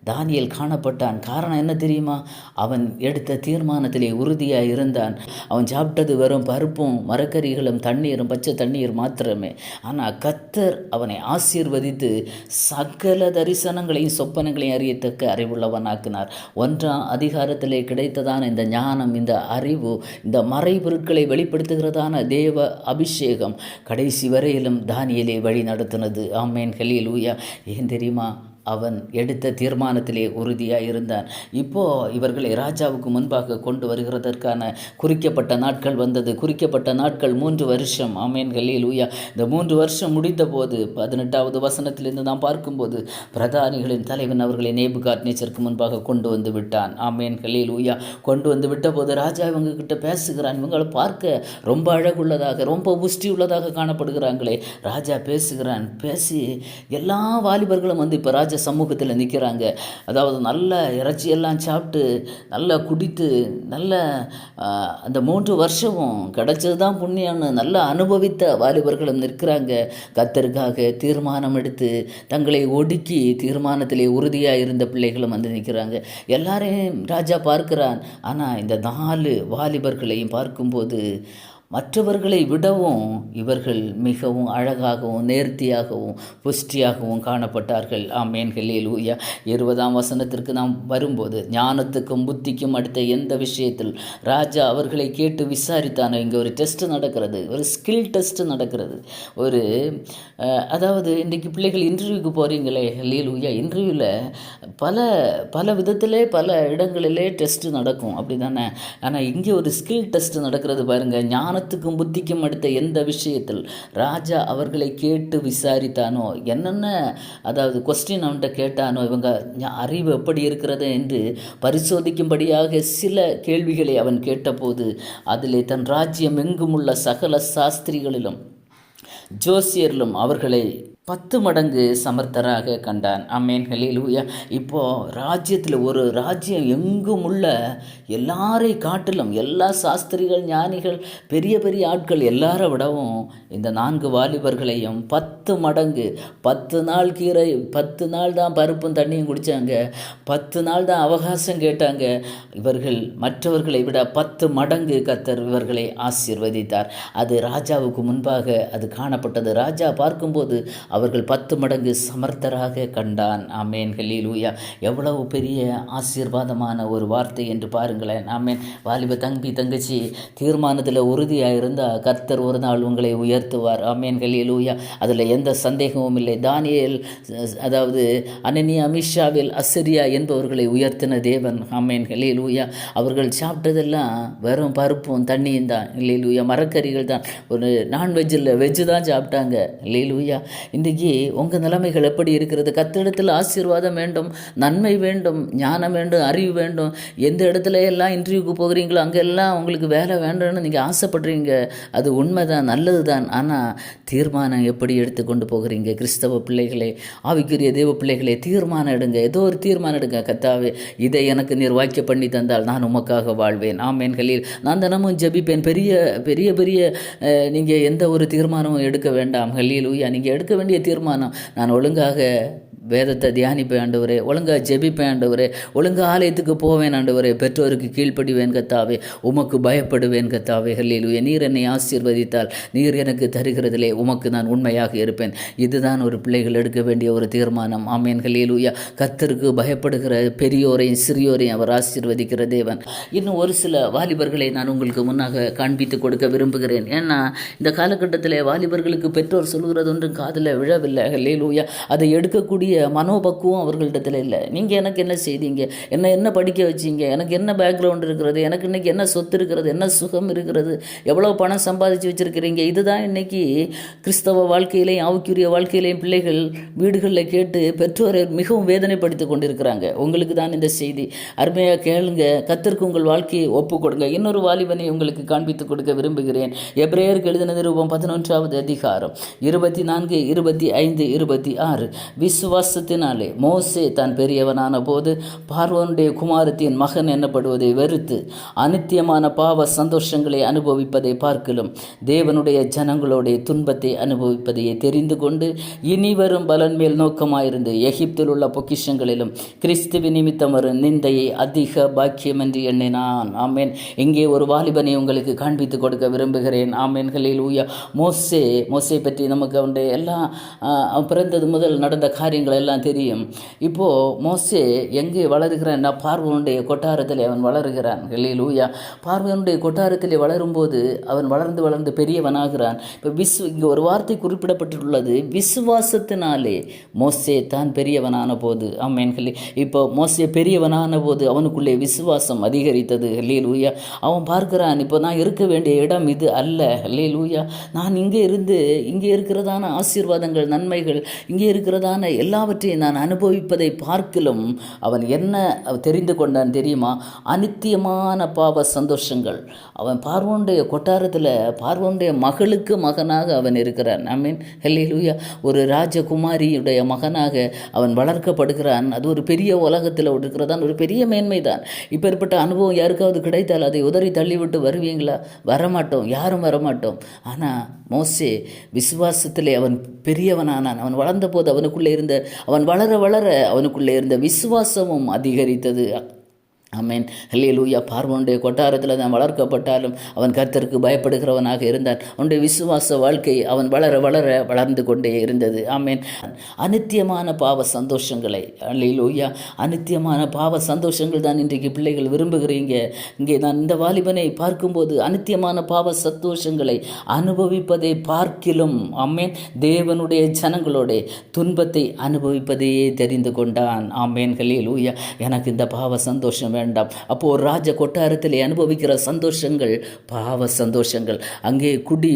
தானியேல் காணப்பட்டான். காரணம் என்ன தெரியுமா? அவன் எடுத்த தீர்மானத்திலே உறுதியாக இருந்தான். அவன் சாப்பிட்டது வெறும் பருப்பும் மரக்கறிகளும் தண்ணீரும், பச்சை தண்ணீர் மாத்திரமே. ஆனால் கர்த்தர் அவனை ஆசீர்வதித்து சகல தரிசனங்களையும் சொப்பனங்களையும் அறியத்தக்க அறிவுள்ளவனாக்கினார். 1ஆம் அதிகாரத்திலே கிடைத்ததான இந்த ஞானம், இந்த அறிவு, இந்த மறைபொருட்களை வெளிப்படுத்துகிறதான தேவ அபிஷேகம் கடைசி வரையிலும் தானியேலை வழி நடத்தினது. ஆமென், ஹல்லேலூயா. ஏன் தெரியுமா? அவன் எடுத்த தீர்மானத்திலே உறுதியாக இருந்தான். இப்போது இவர்களை ராஜாவுக்கு முன்பாக கொண்டு வருகிறதற்கான குறிக்கப்பட்ட நாட்கள் வந்தது. குறிக்கப்பட்ட நாட்கள் 3 வருஷம். ஆமென், ஹல்லேலூயா. இந்த 3 வருஷம் முடிந்த போது 18வது வசனத்திலிருந்து நாம் பார்க்கும்போது பிரதானிகளின் தலைவன் அவர்களை நேபுகாத்நேச்சருக்கு முன்பாக கொண்டு வந்து விட்டான். ஆமென், ஹல்லேலூயா. கொண்டு வந்து விட்ட போது ராஜா இவங்க கிட்ட பேசுகிறான். இவங்களை பார்க்க ரொம்ப அழகுள்ளதாக, ரொம்ப புஷ்டி உள்ளதாக காணப்படுகிறாங்களே. ராஜா பேசுகிறான். பேசி எல்லா வாலிபர்களும் வந்து இப்போ ராஜா சமூகத்தில் நிற்கிறாங்க. அதாவது நல்ல இறைச்சியெல்லாம் சாப்பிட்டு நல்லா குடித்து நல்ல அந்த 3 வருஷமும் கிடைச்சது தான் புண்ணியம்னு நல்லா அனுபவித்த வாலிபர்களும் நிற்கிறாங்க. கர்த்தருக்காக தீர்மானம் எடுத்து தங்களை ஒடுக்கி தீர்மானத்திலே உறுதியாக இருந்த பிள்ளைகளும் வந்து நிற்கிறாங்க. எல்லாரையும் ராஜா பார்க்கிறான். ஆனால் இந்த 4 வாலிபர்களையும் பார்க்கும்போது மற்றவர்களை விடவும் இவர்கள் மிகவும் அழகாகவும் நேர்த்தியாகவும் புஷ்டியாகவும் காணப்பட்டார்கள். ஆமென், ஹல்லேலூயா. 20ஆம் வசனத்திற்கு நாம் வரும்போது ஞானத்துக்கும் புத்திக்கும் அடுத்த எந்த விஷயத்தில் ராஜா அவர்களை கேட்டு விசாரித்தானோ, இங்கே ஒரு டெஸ்ட் நடக்கிறது, ஒரு ஸ்கில் டெஸ்ட் நடக்கிறது. ஒரு அதாவது இன்றைக்கு பிள்ளைகள் இன்டர்வியூக்கு போகிறீங்களே, ஹல்லேலூயா. இன்டர்வியூவில் பல விதத்திலே பல இடங்களிலே டெஸ்ட்டு நடக்கும், அப்படி தானே? ஆனால் இங்கே ஒரு ஸ்கில் டெஸ்ட் நடக்கிறது பாருங்கள். ஞான ஞானத்துக்கும் புத்திக்கும் அடுத்த எந்த விஷயத்தில் ராஜா அவர்களை கேட்டு விசாரித்தானோ, என்னென்ன அதாவது கொஸ்டின் அவன்கிட்ட கேட்டானோ, இவங்க அறிவு எப்படி இருக்கிறது என்று பரிசோதிக்கும்படியாக சில கேள்விகளை அவன் கேட்டபோது அதிலே தன் ராஜ்யம் எங்கும் உள்ள சகல சாஸ்திரிகளிலும் ஜோசியரிலும் அவர்களை 10 மடங்கு சமர்த்தராக கண்டான். ஆமென், ஹல்லேலூயா. இப்போது ராஜ்யத்தில் ஒரு ராஜ்யம் எங்கும் உள்ள எல்லாரை காட்டிலும் எல்லா சாஸ்திரிகள், ஞானிகள், பெரிய பெரிய ஆட்கள் எல்லாரை விடவும் இந்த 4 வாலிபர்களையும் 10 மடங்கு 10 நாள் கீரை 10 நாள் தான் பருப்பும் தண்ணியும் குடித்தாங்க, 10 நாள் தான் அவகாசம் கேட்டாங்க. இவர்கள் மற்றவர்களை விட 10 மடங்கு கர்த்தர் இவர்களை ஆசீர்வதித்தார். அது ராஜாவுக்கு முன்பாக அது காணப்பட்டது. ராஜா பார்க்கும்போது அவர்கள் 10 மடங்கு சமர்த்தராக கண்டான். ஆமேன், ஹல்லேலூயா. எவ்வளவு பெரிய ஆசீர்வாதமான ஒரு வார்த்தை என்று பாருங்களேன். ஆமேன். வாலிப தங்கச்சி தீர்மானத்தில் உறுதியாக இருந்தால் கர்த்தர் ஒரு நாள் உங்களை உயர்த்துவார். ஆமேன், ஹல்லேலூயா. அதில் எந்த சந்தேகமும் இல்லை. தானியேல் அதாவது அனனியா, மீஷாவேல், அசரியா என்பவர்களை உயர்த்தின தேவன். ஆமேன், ஹல்லேலூயா. அவர்கள் சாப்பிட்டதெல்லாம் வெறும் பருப்பும் தண்ணியும் தான். ஹல்லேலூயா. மரக்கறிகள் தான், ஒரு நான்வெஜ் இல்லை, வெஜ்ஜு தான் சாப்பிட்டாங்க. ஹல்லேலூயா. இன்றைக்கி உங்கள் நிலைமைகள் எப்படி இருக்கிறது? கர்த்தரிடத்தில் ஆசீர்வாதம் வேண்டும், நன்மை வேண்டும், ஞானம் வேண்டும், அறிவு வேண்டும். எந்த இடத்துல எல்லாம் இன்டர்வியூக்கு போகிறீங்களோ அங்கெல்லாம் உங்களுக்கு வேலை வேண்டும்னு நீங்கள் ஆசைப்படுறீங்க. அது உண்மைதான், நல்லது தான். ஆனால் தீர்மானம் எப்படி எடுத்துக்கொண்டு போகிறீங்க? கிறிஸ்தவ பிள்ளைகளே, ஆவிக்குரிய தேவ பிள்ளைகளே, தீர்மானம் எடுங்க. ஏதோ ஒரு தீர்மானம் எடுங்க. கர்த்தாவே, இதை எனக்கு நீர் வாக்கிய பண்ணி தந்தால் நான் உமக்காக வாழ்வேன். ஆமேன், ஹல்லேலூயா. நான் தினமும் ஜெபிப்பேன். பெரிய பெரிய பெரிய நீங்கள் எந்த ஒரு தீர்மானமும் எடுக்க வேண்டாம். ஹல்லேலூயா. நீங்கள் எடுக்க வேண்டிய தீர்மானம், நான் ஒழுங்காக வேதத்தை தியானிப்பேன் ஆண்டவரே, ஒழுங்காக ஜெபிப்பேன் ஆண்டவரே, ஒழுங்காக ஆலயத்துக்கு போவேன் ஆண்டவரே, பெற்றோருக்கு கீழ்ப்படிவேன் கர்த்தாவே, உமக்கு பயப்படுவேன் கர்த்தாவே. ஹல்லேலூயா. நீர் என்னை ஆசீர்வதித்தால் நீர் எனக்கு தருகிறதிலே உமக்கு நான் உண்மையாக இருப்பேன். இதுதான் ஒரு பிள்ளைகள் எடுக்க வேண்டிய ஒரு தீர்மானம். ஆமேன், ஹல்லேலூயா. கர்த்தருக்கு பயப்படுகிற பெரியோரையும் சிறியோரையும் அவர் ஆசீர்வதிக்கிற தேவன். இன்னும் ஒரு சில வாலிபர்களை நான் உங்களுக்கு முன்னாக காண்பித்து கொடுக்க விரும்புகிறேன். ஏன்னா இந்த காலகட்டத்தில் வாலிபர்களுக்கு பெற்றோர் சொல்கிறது ஒன்றும் காதில் விழவில்லை. ஹல்லேலூயா. அதை எடுக்கக்கூடிய மனோபக்குவம் அவர்களிடத்தில் இல்லை. நீங்கள் எனக்கு என்ன செய்தீங்க, என்ன படிக்க வச்சீங்க, எனக்கு என்ன பேக்ரவுண்ட் இருக்கிறது, எனக்கு இன்றைக்கி என்ன சொத்து இருக்கிறது, என்ன சுகம் இருக்கிறது, எவ்வளோ பணம் சம்பாதிச்சு வச்சுருக்கிறீங்க, இதுதான் இன்றைக்கி கிறிஸ்தவ வாழ்க்கையிலையும் ஆவிக்குரிய வாழ்க்கையிலையும் பிள்ளைகள் வீடுகளில் கேட்டு பெற்றோரை மிகவும் வேதனைப்படுத்தி கொண்டிருக்கிறாங்க. உங்களுக்கு தான் இந்த செய்தி. அருமையாக கேளுங்க. கர்த்தருக்கு உங்கள் வாழ்க்கையை ஒப்பு கொடுங்க. இன்னொரு வாலிபனை உங்களுக்கு காண்பித்து கொடுக்க விரும்புகிறேன். எபிரேயருக்கு எழுதின நிருபம் 11வது அதிகாரம் 24, 25, 26. விசுவாசத்தினாலே மோசே தான் பெரியவனான போது பார்வோனுடைய குமாரத்தின் மகன் என்னப்படுவதை வெறுத்து அநித்தியமான பாவ சந்தோஷங்களை அனுபவிப்பதை பார்க்கிலும் தேவனுடைய ஜனங்களுடைய துன்பத்தை அனுபவிப்பதையே தெரிந்து கொண்டு இனி வரும் பலன் மேல் நோக்கமாயிருந்து எகிப்தில் உள்ள பொக்கிஷங்களிலும் கிறிஸ்துவ நிமித்தம் வரும் நிந்தையை அதிக பாக்கியம் என்று எண்ணினான். ஆமேன். இங்கே ஒரு வாலிபனை உங்களுக்கு காண்பித்து கொடுக்க விரும்புகிறேன். ஆமேன், ஹல்லேலூயா. மோசே பற்றி நமக்கு அவனுடைய எல்லாம் பிறந்தது முதல் நடந்த காரியங்கள் எல்லாம் தெரியும். இப்போது மோசே எங்கே வளருகிறான்னா பார்வோனுடைய கொட்டாரத்தில் அவன் வளருகிறான். ஹல்லேலூயா. பார்வோனுடைய கொட்டாரத்தில் வளரும்போது அவன் வளர்ந்து பெரியவனாகிறான். இப்போ இங்கே ஒரு வார்த்தை குறிப்பிடப்பட்டுள்ளது, விசுவாசத்தினாலே மோசே தான் பெரியவனான போது. ஆமென். இப்போ மோசே பெரியவனான போது அவனுக்குள்ளே விசுவாசம் அதிகரித்தது. ஹல்லேலூயா. அவன் பார்க்கிறான், இப்போ நான் இருக்க வேண்டிய இடம் இது அல்ல. ஹல்லேலூயா. நான் இங்கே இருக்கிறதான ஆசீர்வாதங்கள், நன்மைகள், இங்கே இருக்கிறதான எல்லாவற்றையும் நான் அனுபவிப்பதை பார்க்கிலும் அவன் என்ன தெரிந்து கொண்டான் தெரியுமா? அநித்தியமான பாவ சந்தோஷங்கள். அவன் பார்வோனுடைய கொட்டாரத்தில் பார்வோனுடைய மகளுக்கு மகனாக அவன் இருக்கிறான். ஆமீன், ஹல்லேலூயா. ஒரு ராஜகுமாரியுடைய மகனாக அவன் வளர்க்கப்படுகிறான். அது ஒரு பெரிய உலகத்தில் இருக்கிறதான் ஒரு பெரிய மேன்மை தான். இப்பேற்பட்ட அனுபவம் யாருக்காவது கிடைத்தால் அதை உதறி தள்ளிவிட்டு வருவீங்களா? வரமாட்டோம், யாரும் வரமாட்டோம். ஆனால் மோசே விசுவாசத்திலே அவன் பெரியவனானான். அவன் வளர்ந்தபோது அவன் வளர அவனுக்குள்ளே இருந்த விசுவாசமும் அதிகரித்தது. ஆமேன், ஹல்லேலூயா. பார்வோனுடைய கொட்டாரத்தில் தான் வளர்க்கப்பட்டாலும் அவன் கர்த்தருக்கு பயப்படுகிறவனாக இருந்தான். அவனுடைய விசுவாச வாழ்க்கை அவன் வளர்ந்து கொண்டே இருந்தது. ஆமேன். அநித்தியமான பாவ சந்தோஷங்களை, ஹல்லேலூயா, அநித்தியமான பாவ சந்தோஷங்கள் தான் இன்றைக்கு பிள்ளைகள் விரும்புகிறீங்க. இங்கே நான் இந்த வாலிபனை பார்க்கும்போது அநித்தியமான பாவ சந்தோஷங்களை அனுபவிப்பதை பார்க்கிலும், ஆமேன், தேவனுடைய ஜனங்களோட துன்பத்தை அனுபவிப்பதையே தெரிந்து கொண்டான். ஆமேன், ஹல்லேலூயா. எனக்கு இந்த பாவ சந்தோஷம் வேண்டாம், வேண்டாம். அப்போது ராஜ கொட்டாரத்திலே அனுபவிக்கிற சந்தோஷங்கள் பாவ சந்தோஷங்கள். அங்கே குடி,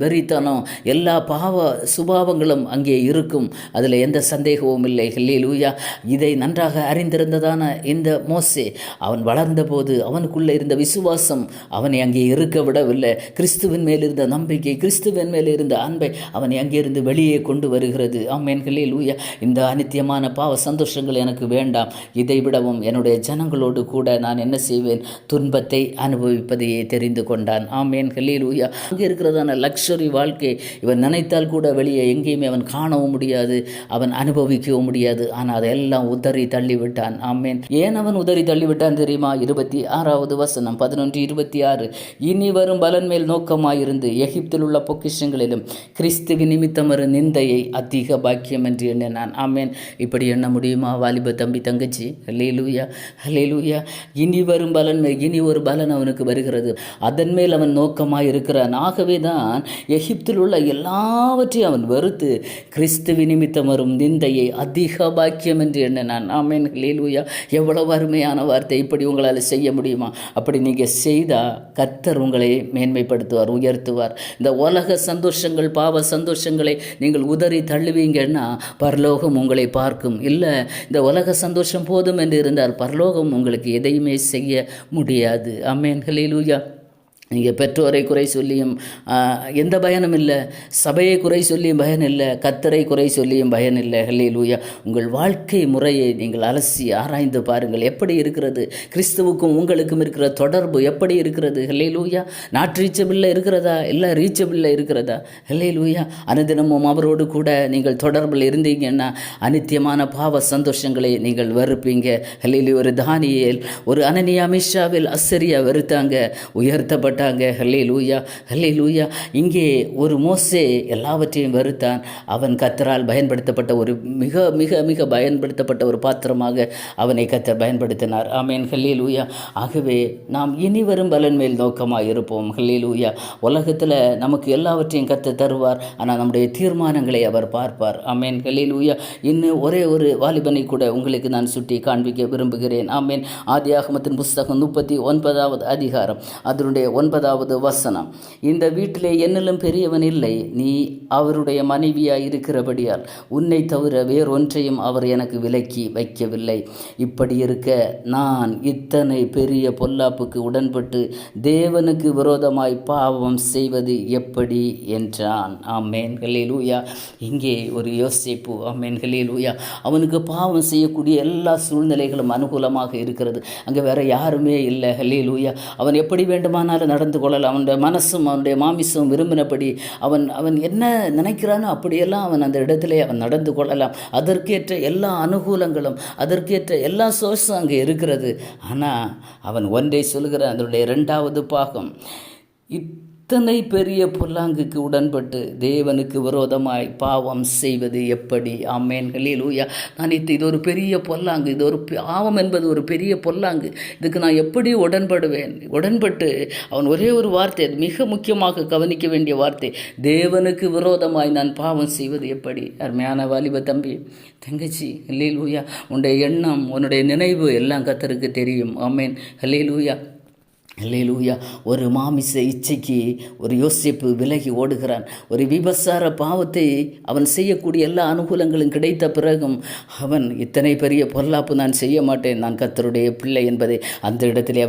வெறித்தனம், எல்லா பாவ சுபாவங்களும் அங்கே இருக்கும். அதில் எந்த சந்தேகமும் இல்லை. ஹல்லேலூயா. இதை நன்றாக அறிந்திருந்ததான இந்த மோசே, அவன் வளர்ந்தபோது அவனுக்குள்ளே இருந்த விசுவாசம் அவனை அங்கே இருக்க விடவில்லை. கிறிஸ்துவின் மேல் இருந்த நம்பிக்கை, கிறிஸ்துவின் மேல் இருந்த அன்பை அவனை அங்கிருந்து வெளியே கொண்டு வருகிறது. ஆமென். ஹல்லேலூயா. இந்த அநித்தியமான பாவ சந்தோஷங்கள் எனக்கு வேண்டாம். இதை விடவும் என்னுடைய ஜனங்களோடு கூட நான் என்ன செய்வேன்? துன்பத்தை அனுபவிப்பதையே தெரிந்து கொண்டான். ஆமென். ஹல்லேலூயா. அங்கே இருக்கிறதான லக்ஸரி வாழ்க்கை இவன் நினைத்தால் கூட வெளியே எங்கேயுமே அவன் காணவும் முடியாது, அவன் அனுபவிக்கவும் முடியாது. ஆனால் அதெல்லாம் உதறி தள்ளிவிட்டான். ஆமென். ஏன் அவன் உதறி தள்ளிவிட்டான் தெரியுமா? 26வது வசனம், 11:26. இனி வரும் பலன் மேல் நோக்கமாயிருந்து எகிப்தில் உள்ள பொக்கிஷங்களிலும் கிறிஸ்துவின் நிமித்தம் ஒரு நிந்தையை அதிக பாக்கியம் என்று எண்ணினான். ஆமென். இப்படி எண்ண முடியுமா வாலிப தம்பி தங்கச்சி? ஹல்லேலூயா, ஹல்லேலூயா. இனி வரும் பலன் மேல், இனி ஒரு பலன் அவனுக்கு வருகிறது, அதன் மேல் அவன் நோக்கமாக இருக்கிறான். ஆகவே தான் எகிப்தில் உள்ள எல்லாவற்றையும் அவன் வெறுத்து கிறிஸ்துவின் நிமித்தம் வரும் நிந்தையை அதிக பாக்கியம் என்று எண்ணினான். ஆமென். ஹல்லேலூயா. எவ்வளவு அருமையான வார்த்தை! இப்படி உங்களால் செய்ய முடியுமா? அப்படி நீங்கள் செய்தால் கர்த்தர் உங்களை மேன்மைப்படுத்துவார், உயர்த்துவார். இந்த உலக சந்தோஷங்கள், பாவ சந்தோஷங்களை நீங்கள் உதறி தள்ளுவீங்கன்னா பரலோகம் உங்களை பார்க்கும். இல்லை, இந்த உலக சந்தோஷம் போதும் என்று இருந்தால் பரலோகம் உங்களுக்கு எதையுமே செய்ய முடியாது. ஆமென். ஹல்லேலூயா. நீங்கள் பெற்றோரை குறை சொல்லியும் எந்த பயனும் இல்லை, சபையை குறை சொல்லியும் பயன் இல்லை, கர்த்தரை குறை சொல்லியும் பயன் இல்லை. ஹல்லேலூயா. உங்கள் வாழ்க்கை முறையை நீங்கள் அலசி ஆராய்ந்து பாருங்கள். எப்படி இருக்கிறது? கிறிஸ்துவுக்கும் உங்களுக்கும் இருக்கிற தொடர்பு எப்படி இருக்கிறது? ஹல்லேலூயா. நாட் ரீச்சபிளில் இருக்கிறதா? இல்லை ரீச்சபிளில் இருக்கிறதா? ஹல்லேலூயா. அனுதினமும் அவரோடு கூட நீங்கள் தொடர்பில் இருந்தீங்கன்னா அநித்தியமான பாவ சந்தோஷங்களை நீங்கள் வெறுப்பீங்க. ஹல்லேலூயா. ஒரு தானியேல், ஒரு அனனியா, மீஷாவேல், அசரியா வெறுத்தாங்க, உயர்த்தப்பட்ட. ஹல்லேலூயா, ஹல்லேலூயா. இங்கே ஒரு மோசே எல்லாவற்றையும் வெறுத்தான். அவன் கர்த்தரால் பயன்படுத்தப்பட்ட ஒரு மிக மிக மிக பயன்படுத்தப்பட்ட ஒரு பாத்திரமாக அவனை கர்த்தர் பயன்படுத்தினார். ஆமென். ஹல்லேலூயா. ஆகவே நாம் இனி வரும் பலன் மேல் நோக்கமாக இருப்போம். ஹல்லேலூயா. உலகத்தில் நமக்கு எல்லாவற்றையும் கர்த்தர் தருவார், ஆனால் நம்முடைய தீர்மானங்களை அவர் பார்ப்பார். ஆமென். ஹல்லேலூயா. இன்னும் ஒரே ஒரு வாலிபனை கூட உங்களுக்கு நான் சுட்டி காண்பிக்க விரும்புகிறேன். ஆமென். ஆதியாகமத்தின் புஸ்தகம் 39வது அதிகாரம், அதனுடைய 9வது வசனம். இந்த வீட்டிலே என்னிலும் பெரியவன் இல்லை, நீ அவருடைய மனைவியாய் இருக்கிறபடியால் உன்னை தவிர வேறொன்றையும் அவர் எனக்கு விலக்கி வைக்கவில்லை. இப்படி இருக்க நான் இத்தனை பெரிய பொல்லாப்புக்கு உடன்பட்டு தேவனுக்கு விரோதமாய் பாவம் செய்வது எப்படி என்றான். ஆமென். ஹல்லேலூயா. இங்கே ஒரு யோசிப்பு. ஆமென். ஹல்லேலூயா. அவனுக்கு பாவம் செய்யக்கூடிய எல்லா சூழ்நிலைகளும் அனுகூலமாக இருக்கிறது. அங்கே வேற யாருமே இல்லை. ஹல்லேலூயா. அவன் எப்படி வேண்டுமானாலும் நடந்து கொள்ளலாம். அவனுடைய மனசும் அவனுடைய மாமிசம் விரும்பினபடி அவன் என்ன நினைக்கிறானோ அப்படியெல்லாம் அவன் அந்த இடத்திலே அவன் நடந்து கொள்ளலாம். அதற்கேற்ற எல்லா அனுகூலங்களும், அதற்கேற்ற எல்லா சோர்ஸும் அங்கே இருக்கிறது. ஆனால் அவன் ஒன்றை சொல்கிறான், அதனுடைய 2வது பாகம், இத்தனை பெரிய பொல்லாங்குக்கு உடன்பட்டு தேவனுக்கு விரோதமாய் பாவம் செய்வது எப்படி? ஆமென். ஹல்லேலூயா. இது ஒரு பெரிய பொல்லாங்கு, இது ஒரு பாவம் என்பது ஒரு பெரிய பொல்லாங்கு, இதுக்கு நான் எப்படி உடன்படுவேன்? உடன்பட்டு அவன் ஒரே ஒரு வார்த்தை, மிக முக்கியமாக கவனிக்க வேண்டிய வார்த்தை, தேவனுக்கு விரோதமாய் நான் பாவம் செய்வது எப்படி? அருமையான வாலிப தம்பி தங்கச்சி, ஹல்லேலூயா. உன்னுடைய எண்ணம், உன்னுடைய நினைவு எல்லாம் கர்த்தருக்கு தெரியும். ஆமென். ஹல்லேலூயா, ஹல்லேலூயா. ஒரு மாமிச இச்சைக்கு ஒரு யோசேப்பு விலகி ஓடுகிறான். ஒரு விபசார பாவத்தை அவன் செய்யக்கூடிய எல்லா அனுகூலங்களும் கிடைத்த பிறகும் அவன் இத்தனை பெரிய பொல்லாப்பு நான் செய்ய மாட்டேன், நான் கர்த்தருடைய பிள்ளை என்பதை அந்த இடத்திலே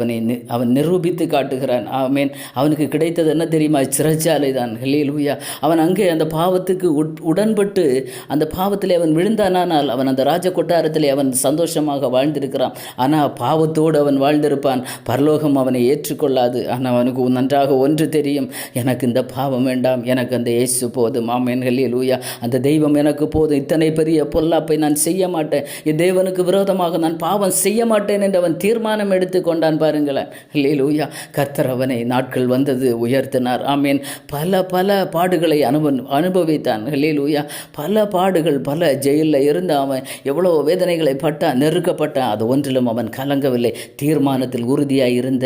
அவன் நிரூபித்து காட்டுகிறான். ஆமென். அவனுக்கு கிடைத்தது என்ன தெரியுமா? சிறைச்சாலை தான். ஹல்லேலூயா. அவன் அங்கே அந்த பாவத்துக்கு உடன்பட்டு அந்த பாவத்திலே அவன் விழுந்தானால் அவன் அந்த ராஜ கொட்டாரத்திலே அவன் சந்தோஷமாக வாழ்ந்திருக்கிறான். ஆனால் பாவத்தோடு அவன் வாழ்ந்திருப்பான். பரலோகம் அவனை ஏற்றுக்கொள்ளாது. ஆனால் அவனுக்கு நன்றாக ஒன்று தெரியும், எனக்கு இந்த பாவம் வேண்டாம், எனக்கு அந்த இயேசு போதும். ஆமென். ஹல்லேலூயா. அந்த தெய்வம் எனக்கு போதும், இத்தனை பெரிய பொல்லாப்பை நான் செய்ய மாட்டேன், என் தேவனுக்கு விரோதமாக நான் பாவம் செய்ய மாட்டேன் என்று அவன் தீர்மானம் எடுத்து கொண்டான். பாருங்களேன். ஹல்லேலூயா. கர்த்தர் அவனை நாட்கள் வந்தது உயர்த்தினார். ஆமென். பல பல பாடுகளை அனுபவித்தான். ஹல்லேலூயா. பல பாடுகள், பல ஜெயிலில் இருந்த அவன் எவ்வளோ வேதனைகளை பட்டான், நெருக்கப்பட்டான். அது ஒன்றிலும் அவன் கலங்கவில்லை. தீர்மானத்தில் உறுதியாக இருந்த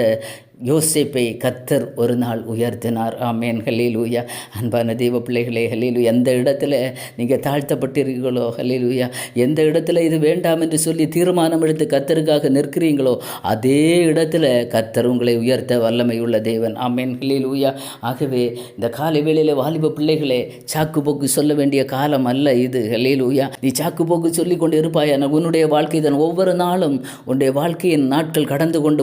யோசேப்பை கர்த்தர் ஒரு நாள் உயர்த்தினார். ஆமேன். ஹல்லேலூயா. அன்பான தெய்வ பிள்ளைகளே, ஹல்லேலூயா. எந்த இடத்துல நீங்கள் தாழ்த்தப்பட்டிருக்கீங்களோ, ஹல்லேலூயா, எந்த இடத்துல இது வேண்டாம் என்று சொல்லி தீர்மானம் எடுத்து கர்த்தருக்காக நிற்கிறீங்களோ அதே இடத்துல கர்த்தர் உங்களை உயர்த்த வல்லமை உள்ள தேவன். ஆமேன். ஹல்லேலூயா. ஆகவே இந்த காலை வேளையிலே வாலிப பிள்ளைகளே, சாக்கு போக்கு சொல்ல வேண்டிய காலம் அல்ல இது. ஹல்லேலூயா. நீ சாக்கு போக்கு சொல்லி கொண்டு இருப்பாய். உன்னுடைய வாழ்க்கை தான் ஒவ்வொரு நாளும் உன்னுடைய வாழ்க்கையின் நாட்கள் கடந்து கொண்டு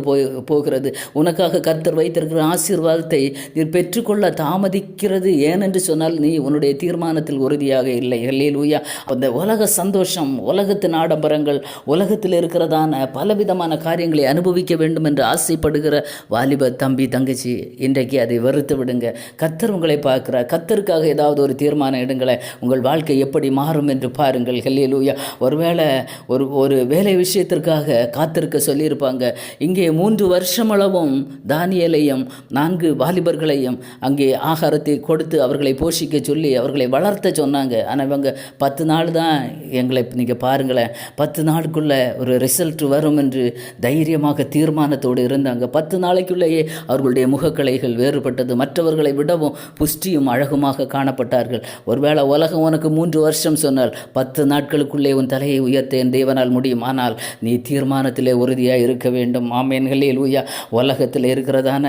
போகிறது. உனக்காக கர்த்தர் வைத்திருக்கிற ஆசீர்வாதத்தை நீ பெற்றுக்கொள்ள தாமதிக்கிறது ஏனென்று சொன்னால் நீ உன்னுடைய தீர்மானத்தில் உறுதியாக இல்லை. ஹல்லேலூயா. அந்த உலக சந்தோஷம், உலகத்தின் ஆடம்பரங்கள், உலகத்தில் இருக்கிறதான பலவிதமான காரியங்களை அனுபவிக்க வேண்டும் என்று ஆசைப்படுகிற வாலிப தம்பி தங்கச்சி, இன்றைக்கு அதை வெறுத்து விடுங்க. கர்த்தர் உங்களை பார்க்கிறார். கர்த்தருக்காக ஏதாவது ஒரு தீர்மானம் எடுங்களேன். உங்கள் வாழ்க்கை எப்படி மாறும் என்று பாருங்கள். ஹல்லேலூயா. ஒருவேளை ஒரு வேலை விஷயத்திற்காக காத்திருக்க சொல்லியிருப்பாங்க. இங்கே 3 வருஷமளவும் தானியேலையும் 4 வாலிபர்களையும் அங்கே ஆகாரத்தை கொடுத்து அவர்களை போஷிக்க சொல்லி அவர்களை வளர்த்த சொன்னாங்க. ஆனால் இவங்க 10 நாள் தான் எங்களை நீங்கள் பாருங்களேன், 10 நாளுக்குள்ளே ஒரு ரிசல்ட் வரும் என்று தைரியமாக தீர்மானத்தோடு இருந்தாங்க. 10 நாளைக்குள்ளேயே அவர்களுடைய முகக்கலைகள் வேறுபட்டது. மற்றவர்களை விடவும் புஷ்டியும் அழகுமாக காணப்பட்டார்கள். ஒருவேளை உலகம் உனக்கு 3 வருஷம் சொன்னால் 10 நாட்களுக்குள்ளே உன் தலையை உயர்த்த என் தேவனால் முடியும். ஆனால் நீ தீர்மானத்திலே உறுதியாக இருக்க வேண்டும். ஆமென். ஹல்லேலூயா. உலகத்தில் இருக்கிறதான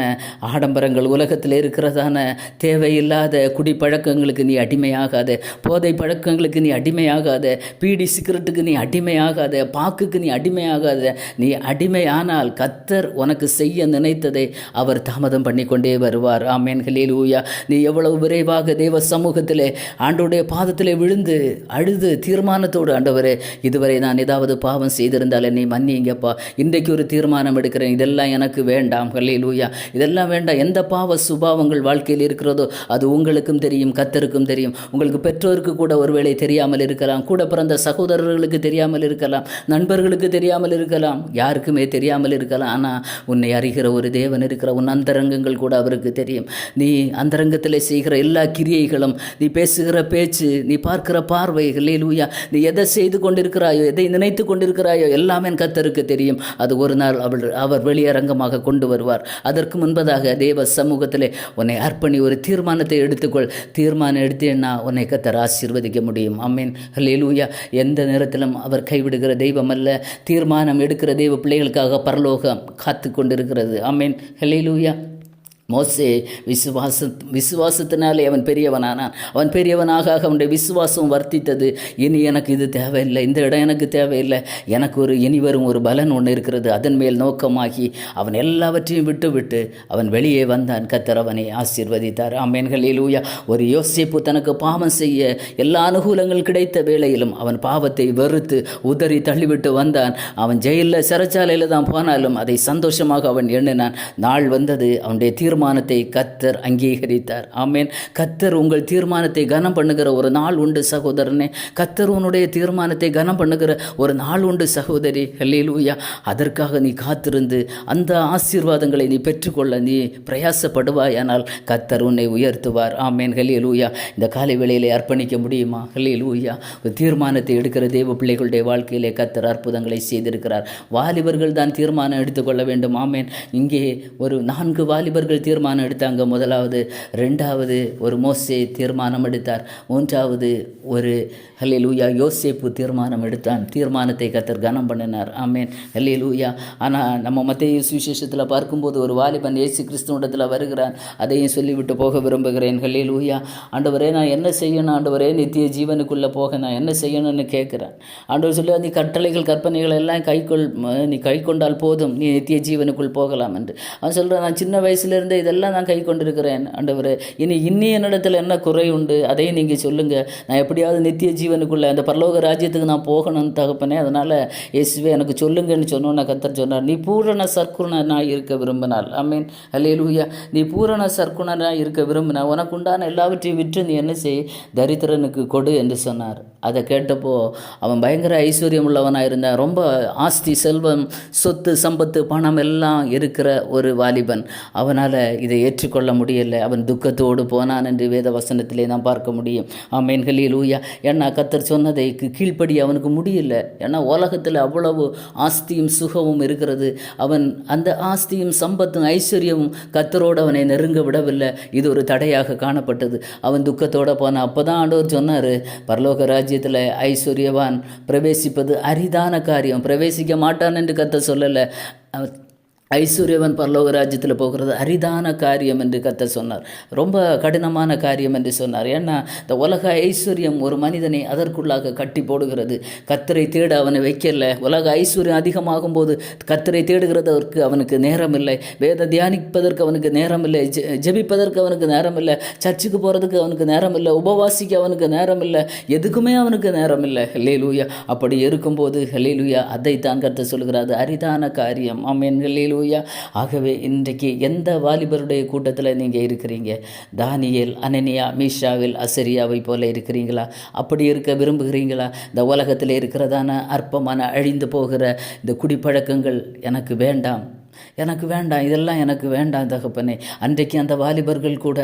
ஆடம்பரங்கள், உலகத்தில் இருக்கிறதான தேவையில்லாத குடிப்பழக்கங்களுக்கு நீ அடிமையாகாத, போதை பழக்கங்களுக்கு நீ அடிமையாகாத, பீடி சிகரெட்டுக்கு நீ அடிமையாகாத, பாக்குக்கு நீ அடிமையாகாத. நீ அடிமையானால் கர்த்தர் உனக்கு செய்ய நினைத்ததை அவர் தாமதம் பண்ணி கொண்டே வருவார். ஆமென். ஹல்லேலூயா. நீ எவ்வளவு விரைவாக தேவ சமூகத்திலே ஆண்டவருடைய பாதத்திலே விழுந்து அழுது தீர்மானத்தோடு, ஆண்டவரே, இதுவரை நான் ஏதாவது பாவம் செய்திருந்தாலே நீ மன்னிங்கப்பா, இன்றைக்கு ஒரு தீர்மானம் எடுக்கிறேன், இதெல்லாம் எனக்கு வேண்டாம். ஹல்லேலூயா. இதெல்லாம் வேண்டாம். எந்த பாவ சுபாவங்கள் வாழ்க்கையில் இருக்கிறதோ அது உங்களுக்கும் தெரியும், கர்த்தருக்கும் தெரியும். உங்களுக்கு பெற்றோருக்கு கூட ஒருவேளை தெரியாமல் இருக்கலாம், கூட பிறந்த சகோதரர்களுக்கு தெரியாமல் இருக்கலாம், நண்பர்களுக்கு தெரியாமல் இருக்கலாம், யாருக்குமே தெரியாமல் இருக்கலாம். ஆனால் உன்னை அறிகிற ஒரு தேவன் இருக்கிற, உன் அந்தரங்கங்கள் கூட அவருக்கு தெரியும். நீ அந்தரங்கத்தில் செய்கிற எல்லா கிரியைகளும், நீ பேசுகிற பேச்சு, நீ பார்க்கிற பார்வை, ஹல்லேலூயா, நீ எதை செய்து கொண்டிருக்கிறாயோ, எதை நினைத்து கொண்டிருக்கிறாயோ எல்லாமே கர்த்தருக்கு தெரியும். அது ஒரு நாள் அவர் வெளியரங்கமாக கொண்டு வருவார். அதற்கு முன்பதாக தேவ சமூகத்திலே உன்னை அர்ப்பணி, ஒரு தீர்மானத்தை எடுத்துக்கொள். தீர்மானம் எடுத்தேன்னா உன்னை கர்த்தர் ஆசீர்வதிக்க முடியும். ஆமென். ஹல்லேலூயா. எந்த நேரத்திலும் அவர் கைவிடுகிற தெய்வம் அல்ல. தீர்மானம் எடுக்கிற தெய்வ பிள்ளைகளுக்காக பரலோகம் காத்து கொண்டிருக்கிறது. ஆமென். ஹல்லேலூயா. மோசே விசுவாசத்தினாலே அவன் பெரியவனானான். அவன் பெரியவனாக அவனுடைய விசுவாசம் வர்த்தித்தது. இனி எனக்கு இது தேவையில்லை, இந்த இடம் எனக்கு தேவையில்லை, எனக்கு ஒரு இனி வரும் ஒரு பலன் ஒன்று இருக்கிறது, அதன் மேல் நோக்கமாகி அவன் எல்லாவற்றையும் விட்டு அவன் வெளியே வந்தான். கர்த்தர் அவனை ஆசீர்வதித்தார். ஆமென். ஹல்லேலூயா. ஒரு யோசேப்பு தனக்கு பாவம் செய்ய எல்லா அனுகூலங்கள் கிடைத்த வேளையிலும் அவன் பாவத்தை வெறுத்து உதறி தள்ளிவிட்டு வந்தான். அவன் ஜெயிலில் சிறைச்சாலையில் தான் போனாலும் அதை சந்தோஷமாக அவன் எண்ணினான். நாள் வந்தது, அவனுடைய தீர்மானத்தை கர்த்தர் அங்கீகரித்தார். ஆமென். கர்த்தர் உங்கள் தீர்மானத்தை கனம் பண்ணுகிற ஒரு நாள் உண்டு சகோதரனே. கர்த்தர் உன்னுடைய தீர்மானத்தை கனம் பண்ணுகிற ஒரு நாள் உண்டு சகோதரி. ஹல்லேலூயா. அதற்காக நீ காத்திருந்து அந்த ஆசீர்வாதங்களை நீ பெற்றுக்கொள்ள நீ பிரயாசப்படுவாயானால் கர்த்தர் உன்னை உயர்த்துவார். ஆமென். ஹல்லேலூயா. இந்த காலை வேளையிலே அர்ப்பணிக்க முடியுமா? ஹல்லேலூயா. ஒரு தீர்மானத்தை எடுக்கிற தேவ பிள்ளைகளுடைய வாழ்க்கையிலே கர்த்தர் அற்புதங்களை செய்திருக்கிறார். வாலிபர்கள் தான் தீர்மானம் எடுத்துக்கொள்ள வேண்டும். ஆமென். இங்கே ஒரு 4 வாலிபர்கள் தீர்மானம் எடுத்தாங்க. முதலாவது, 2வது ஒரு மோசே தீர்மானம் எடுத்தார். 3வது ஒரு ஹல்லேலூயா யோசேப்பு தீர்மானம் எடுத்தான். தீர்மானத்தை கர்த்தர் கனம் பண்ணினார். ஆமென். ஹல்லேலூயா. ஆனால் நம்ம மத்தேயு சுவிசேஷத்தில் பார்க்கும்போது ஒரு வாலிபன் இயேசு கிறிஸ்துவிடத்தில் வருகிறான். அதையும் சொல்லிவிட்டு போக விரும்புகிறேன். ஹல்லேலூயா. ஆண்டவரே, நான் என்ன செய்யணும் ஆண்டவரே, நித்திய ஜீவனுக்குள்ளே போக நான் என்ன செய்யணும்னு கேட்குறேன். ஆண்டவர் சொல்லி, நீ கட்டளைகள் கற்பனைகள் எல்லாம் நீ கை கொண்டால் போதும், நீ நித்திய ஜீவனுக்குள் போகலாம் என்று. அவன் சொல்கிறான், நான் சின்ன வயசுலேருந்து இதெல்லாம் நான் கை கொண்டிருக்கிறேன் ஆண்டவரே, இன்னி என்னிடத்தில் என்ன குறை உண்டு, அதையும் நீங்கள் சொல்லுங்கள். நான் எப்படியாவது நித்திய ஜீவனுக்குள்ளே அந்த பரலோக ராஜ்யத்துக்கு நான் போகணும்னு தகப்பனே, அதனால் இயேசுவே எனக்கு சொல்லுங்கன்னு சொன்னோன்னு கர்த்தர் சொன்னார், நீ பூரண சற்குணனாக இருக்க விரும்பினால். ஆமென். ஹல்லேலூயா. நீ பூரண சற்குணனாக இருக்க விரும்பினா உனக்கு உண்டான எல்லாவற்றையும் விற்று நீ என்ன செய், தரித்திரனுக்கு கொடு என்று சொன்னார். அதை கேட்டப்போ அவன் பயங்கர ஐஸ்வர்யம் உள்ளவனாக இருந்தான். ரொம்ப ஆஸ்தி, செல்வம், சொத்து, சம்பத்து, பணம் எல்லாம் இருக்கிற ஒரு வாலிபன். அவனால் இதை ஏற்றுக்கொள்ள முடியலை. அவன் துக்கத்தோடு போனான் என்று வேத வசனத்திலே நாம் பார்க்க முடியும். ஆமென், ஹல்லேலூயா. ஏன்னா கர்த்தர் சொன்னதை கீழ்ப்படி அவனுக்கு முடியல. ஏன்னா உலகத்தில் அவ்வளவு ஆஸ்தியும் சுகமும் இருக்கிறது. அவன் அந்த ஆஸ்தியும் சம்பத்தும் ஐஸ்வர்யமும் கர்த்தரோடு அவனை நெருங்க விடவில்லை. இது ஒரு தடையாக காணப்பட்டது. அவன் துக்கத்தோடு போனான். அப்போ தான் ஆண்டவர் சொன்னார், பரலோக ராஜ்யத்தில் ஐஸ்வர்யவான் பிரவேசிப்பது அரிதான காரியம். பிரவேசிக்க மாட்டான் என்று கர்த்தர் சொல்லலை. ஐஸ்வர்யவன் பரலோக ராஜ்யத்தில் போகிறது அரிதான காரியம் என்று கர்த்தர் சொன்னார். ரொம்ப கடினமான காரியம் என்று சொன்னார். ஏன்னா இந்த உலக ஐஸ்வர்யம் ஒரு மனிதனை அதற்குள்ளாக கட்டி போடுகிறது. கர்த்தரை தேட அவனை வைக்கல. உலக ஐஸ்வர்யம் அதிகமாகும் போது கர்த்தரை தேடுகிறதற்கு அவனுக்கு நேரம் இல்லை. வேத தியானிப்பதற்கு அவனுக்கு நேரம் இல்லை. ஜெபிப்பதற்கு அவனுக்கு நேரம் இல்லை. சர்ச்சுக்கு போகிறதுக்கு அவனுக்கு நேரம் இல்லை. உபவாசிக்க அவனுக்கு நேரம் இல்லை. எதுக்குமே அவனுக்கு நேரம் இல்லை. ஹல்லேலூயா. அப்படி இருக்கும்போது ஹல்லேலூயா, அதைத்தான் கர்த்தர் சொல்கிறார், அரிதான காரியம். ஆமென், ஹல்லேலூயா. ஆகவே இன்றைக்கு எந்த வாலிபருடைய கூட்டத்தில் நீங்கள் இருக்கிறீங்க? தானியேல், அனனியா, மீஷாவில், அசரியாவை போல இருக்கிறீங்களா? அப்படி இருக்க விரும்புகிறீங்களா? இந்த உலகத்தில் இருக்கிறதான அற்பமான அழிந்து போகிற இந்த குடிப்பழக்கங்கள் எனக்கு வேண்டாம், எனக்கு வேண்டாம், இதெல்லாம் எனக்கு வேண்டாம் தகப்பனே. அன்றைக்கு அந்த வாலிபர்கள் கூட